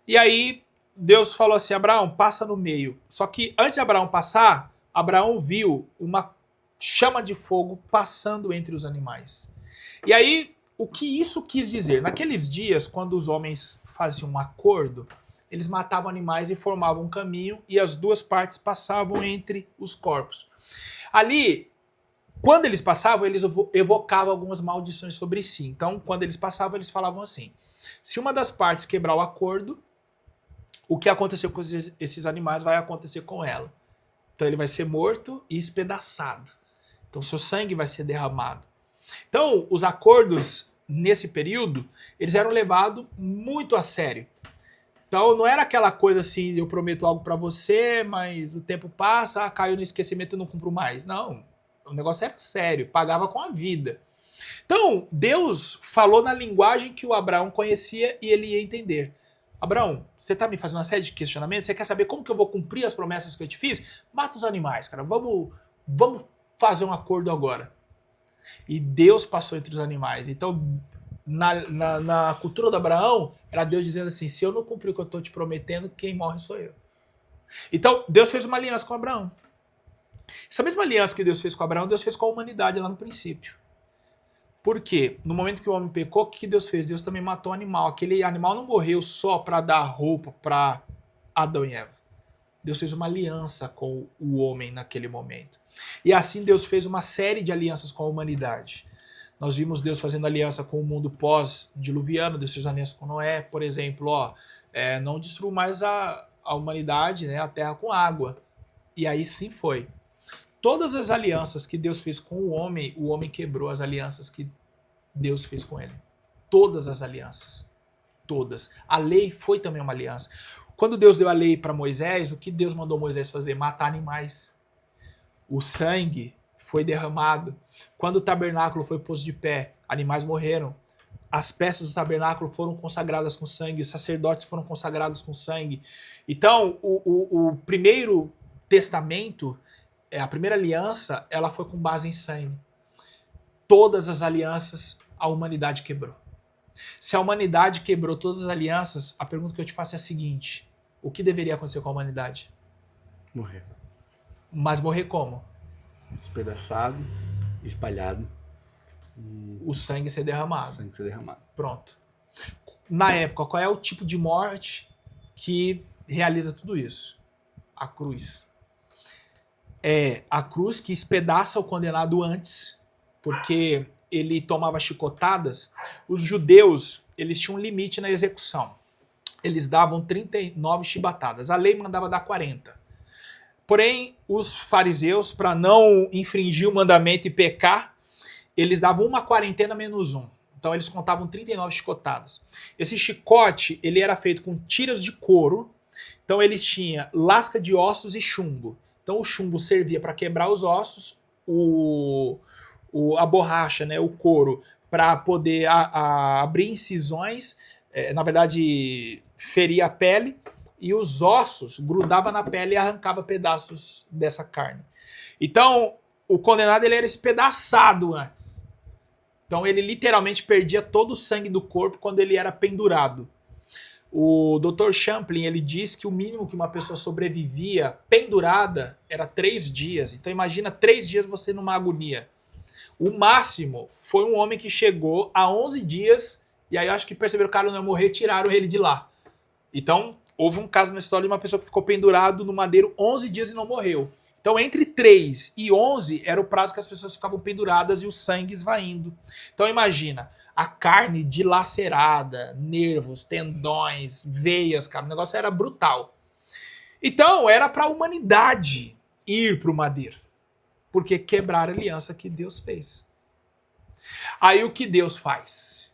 E aí, Deus falou assim, Abraão, passa no meio. Só que antes de Abraão passar, Abraão viu uma chama de fogo passando entre os animais. E aí, o que isso quis dizer? Naqueles dias, quando os homens faziam um acordo, eles matavam animais e formavam um caminho e as duas partes passavam entre os corpos. Ali, quando eles passavam, eles evocavam algumas maldições sobre si. Então, quando eles passavam, eles falavam assim, se uma das partes quebrar o acordo, o que aconteceu com esses animais vai acontecer com ela. Então ele vai ser morto e espedaçado. Então seu sangue vai ser derramado. Então os acordos nesse período, eles eram levados muito a sério. Então não era aquela coisa assim, eu prometo algo para você, mas o tempo passa, caiu no esquecimento e não cumpro mais. Não, o negócio era sério, pagava com a vida. Então Deus falou na linguagem que o Abraão conhecia e ele ia entender. Abraão, você está me fazendo uma série de questionamentos? Você quer saber como que eu vou cumprir as promessas que eu te fiz? Mata os animais, cara. Vamos fazer um acordo agora. E Deus passou entre os animais. Então, na cultura do Abraão, era Deus dizendo assim, se eu não cumprir o que eu estou te prometendo, quem morre sou eu. Então, Deus fez uma aliança com Abraão. Essa mesma aliança que Deus fez com Abraão, Deus fez com a humanidade lá no princípio. Por quê? No momento que o homem pecou, o que Deus fez? Deus também matou o animal. Aquele animal não morreu só para dar roupa para Adão e Eva. Deus fez uma aliança com o homem naquele momento. E assim Deus fez uma série de alianças com a humanidade. Nós vimos Deus fazendo aliança com o mundo pós-diluviano, Deus fez aliança com Noé, por exemplo, não destrua mais a humanidade, né, a terra com água. E aí sim foi. Todas as alianças que Deus fez com o homem quebrou as alianças que Deus fez com ele. Todas as alianças. Todas. A lei foi também uma aliança. Quando Deus deu a lei para Moisés, o que Deus mandou Moisés fazer? Matar animais. O sangue foi derramado. Quando o tabernáculo foi posto de pé, animais morreram. As peças do tabernáculo foram consagradas com sangue, os sacerdotes foram consagrados com sangue. Então, o primeiro testamento, a primeira aliança, ela foi com base em sangue. Todas as alianças a humanidade quebrou. Se a humanidade quebrou todas as alianças, a pergunta que eu te faço é a seguinte: o que deveria acontecer com a humanidade? Morrer. Mas morrer como? Despedaçado, espalhado. E O sangue ser derramado. o sangue ser derramado. Pronto. Na época, qual é o tipo de morte que realiza tudo isso? A cruz. É a cruz que espedaça o condenado antes, porque ele tomava chicotadas. Os judeus, eles tinham um limite na execução. Eles davam 39 chibatadas. A lei mandava dar 40. Porém, os fariseus, para não infringir o mandamento e pecar, eles davam uma quarentena menos um. Então eles contavam 39 chicotadas. Esse chicote, ele era feito com tiras de couro. Então eles tinham lasca de ossos e chumbo. Então o chumbo servia para quebrar os ossos, a borracha, né, o couro, para poder abrir incisões, na verdade, ferir a pele, e os ossos grudavam na pele e arrancava pedaços dessa carne. Então, o condenado ele era espedaçado antes. Então, ele literalmente perdia todo o sangue do corpo quando ele era pendurado. O Dr. Champlin, ele diz que o mínimo que uma pessoa sobrevivia pendurada era 3 dias. Então, imagina 3 dias você numa agonia. O máximo foi um homem que chegou a 11 dias, e aí eu acho que perceberam que o cara não ia morrer, tiraram ele de lá. Então, houve um caso na história de uma pessoa que ficou pendurado no madeiro 11 dias e não morreu. Então, entre 3 e 11 era o prazo que as pessoas ficavam penduradas e o sangue esvaindo. Então, imagina, a carne dilacerada, nervos, tendões, veias, cara, o negócio era brutal. Então, era para a humanidade ir para o madeiro, porque quebraram a aliança que Deus fez. Aí, o que Deus faz?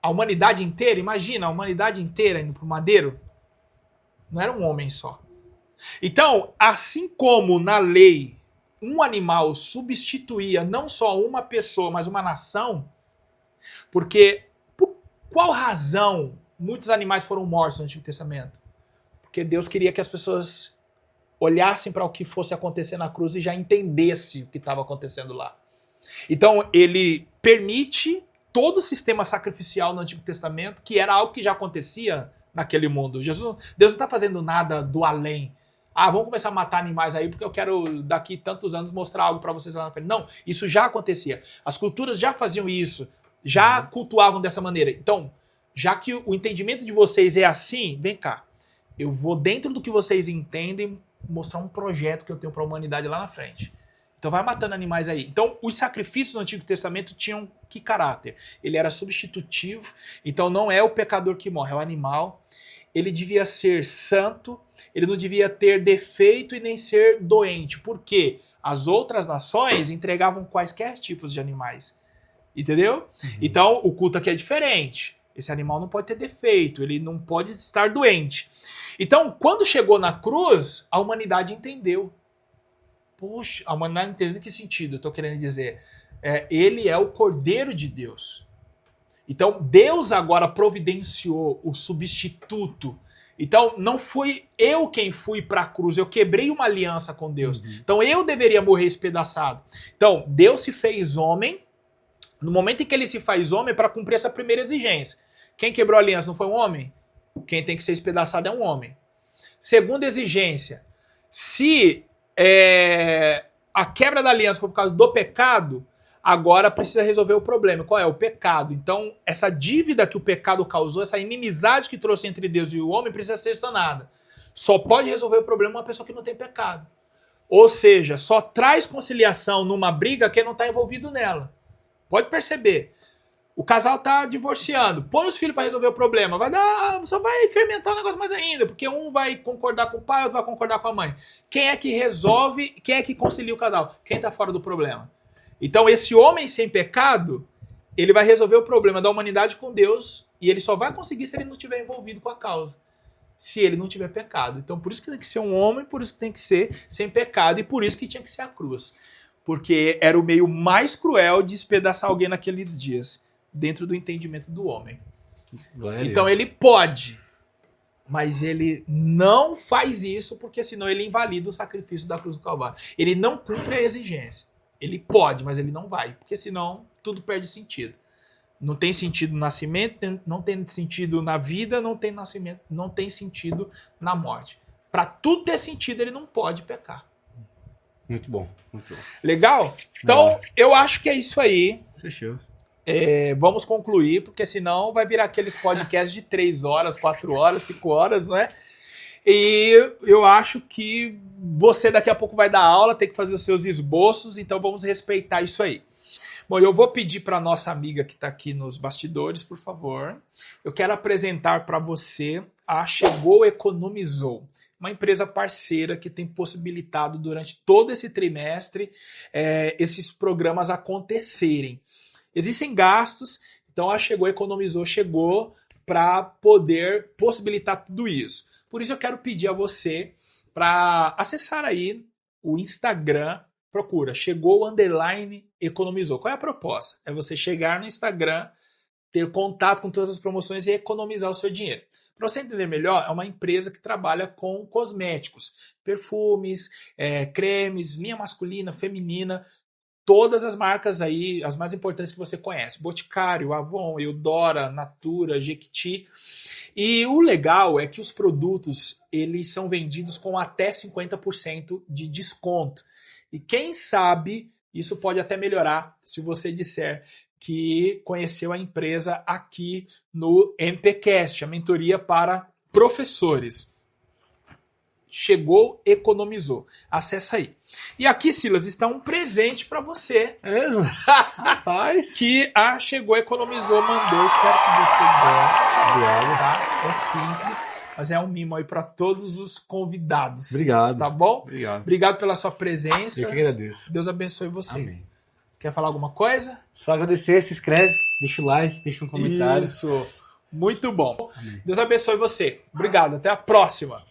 A humanidade inteira, imagina, a humanidade inteira indo para o madeiro, não era um homem só. Então, assim como na lei um animal substituía não só uma pessoa, mas uma nação, porque por qual razão muitos animais foram mortos no Antigo Testamento? Porque Deus queria que as pessoas olhassem para o que fosse acontecer na cruz e já entendessem o que estava acontecendo lá. Então, ele permite todo o sistema sacrificial no Antigo Testamento, que era algo que já acontecia naquele mundo. Deus não está fazendo nada do além. Vamos começar a matar animais aí porque eu quero daqui tantos anos mostrar algo para vocês lá na frente. Não, isso já acontecia. As culturas já faziam isso, já cultuavam dessa maneira. Então, já que o entendimento de vocês é assim, vem cá. Eu vou dentro do que vocês entendem mostrar um projeto que eu tenho para a humanidade lá na frente. Então vai matando animais aí. Então os sacrifícios no Antigo Testamento tinham que caráter? Ele era substitutivo, então não é o pecador que morre, é o animal. Ele devia ser santo, ele não devia ter defeito e nem ser doente. Por quê? As outras nações entregavam quaisquer tipos de animais. Entendeu? Então o culto aqui é diferente. Esse animal não pode ter defeito, ele não pode estar doente. Então, quando chegou na cruz, a humanidade entendeu. Poxa, a humanidade entendeu em que sentido? Eu estou querendo dizer, ele é o Cordeiro de Deus. Então, Deus agora providenciou o substituto. Então, não fui eu quem fui para a cruz, eu quebrei uma aliança com Deus. Então, eu deveria morrer espedaçado. Então, Deus se fez homem. No momento em que ele se faz homem, para cumprir essa primeira exigência. Quem quebrou a aliança não foi um homem? Quem tem que ser espedaçado é um homem. Segunda exigência. Se a quebra da aliança foi por causa do pecado, agora precisa resolver o problema. Qual é? O pecado. Então, essa dívida que o pecado causou, essa inimizade que trouxe entre Deus e o homem, precisa ser sanada. Só pode resolver o problema uma pessoa que não tem pecado. Ou seja, só traz conciliação numa briga quem não está envolvido nela. Pode perceber. O casal tá divorciando. Põe os filhos para resolver o problema. Só vai fermentar o negócio mais ainda. Porque um vai concordar com o pai, outro vai concordar com a mãe. Quem é que resolve, quem é que concilia o casal? Quem tá fora do problema. Então esse homem sem pecado, ele vai resolver o problema da humanidade com Deus e ele só vai conseguir se ele não estiver envolvido com a causa. Se ele não tiver pecado. Então, por isso que tem que ser um homem, por isso que tem que ser sem pecado e por isso que tinha que ser a cruz. Porque era o meio mais cruel de despedaçar alguém naqueles dias, dentro do entendimento do homem. Então, ele pode, mas ele não faz isso porque senão ele invalida o sacrifício da cruz do Calvário. Ele não cumpre a exigência. Ele pode, mas ele não vai, porque senão tudo perde sentido. Não tem sentido no nascimento, não tem sentido na vida, não tem nascimento, não tem sentido na morte. Para tudo ter sentido, ele não pode pecar. Muito bom, muito bom. Legal? Então, eu acho que é isso aí. Fechou. Vamos concluir, porque senão vai virar aqueles podcasts de 3 horas, 4 horas, 5 horas, não é? E eu acho que você daqui a pouco vai dar aula, tem que fazer os seus esboços, então vamos respeitar isso aí. Bom, eu vou pedir para nossa amiga que está aqui nos bastidores, por favor. Eu quero apresentar para você a Chegou Economizou, uma empresa parceira que tem possibilitado durante todo esse trimestre esses programas acontecerem. Existem gastos, então a Chegou Economizou chegou para poder possibilitar tudo isso. Por isso eu quero pedir a você para acessar aí o Instagram, procura Chegou_Economizou. Qual é a proposta? É você chegar no Instagram, ter contato com todas as promoções e economizar o seu dinheiro. Para você entender melhor, é uma empresa que trabalha com cosméticos, perfumes, cremes, linha masculina, feminina, todas as marcas aí, as mais importantes que você conhece. Boticário, Avon, Eudora, Natura, Jequiti. E o legal é que os produtos eles são vendidos com até 50% de desconto. E quem sabe isso pode até melhorar se você disser que conheceu a empresa aqui no MPcast, a mentoria para professores. Chegou, economizou. Acessa aí. E aqui, Silas, está um presente para você. É mesmo? Rapaz. Que a Chegou, economizou, mandou. Espero que você goste. Obrigado. Tá? É simples, mas é um mimo aí para todos os convidados. Obrigado. Tá bom? Obrigado. Obrigado pela sua presença. Eu que agradeço. Deus abençoe você. Amém. Quer falar alguma coisa? Só agradecer, se inscreve, deixa o like, deixa um comentário. Isso. Muito bom. Amém. Deus abençoe você. Obrigado. Até a próxima.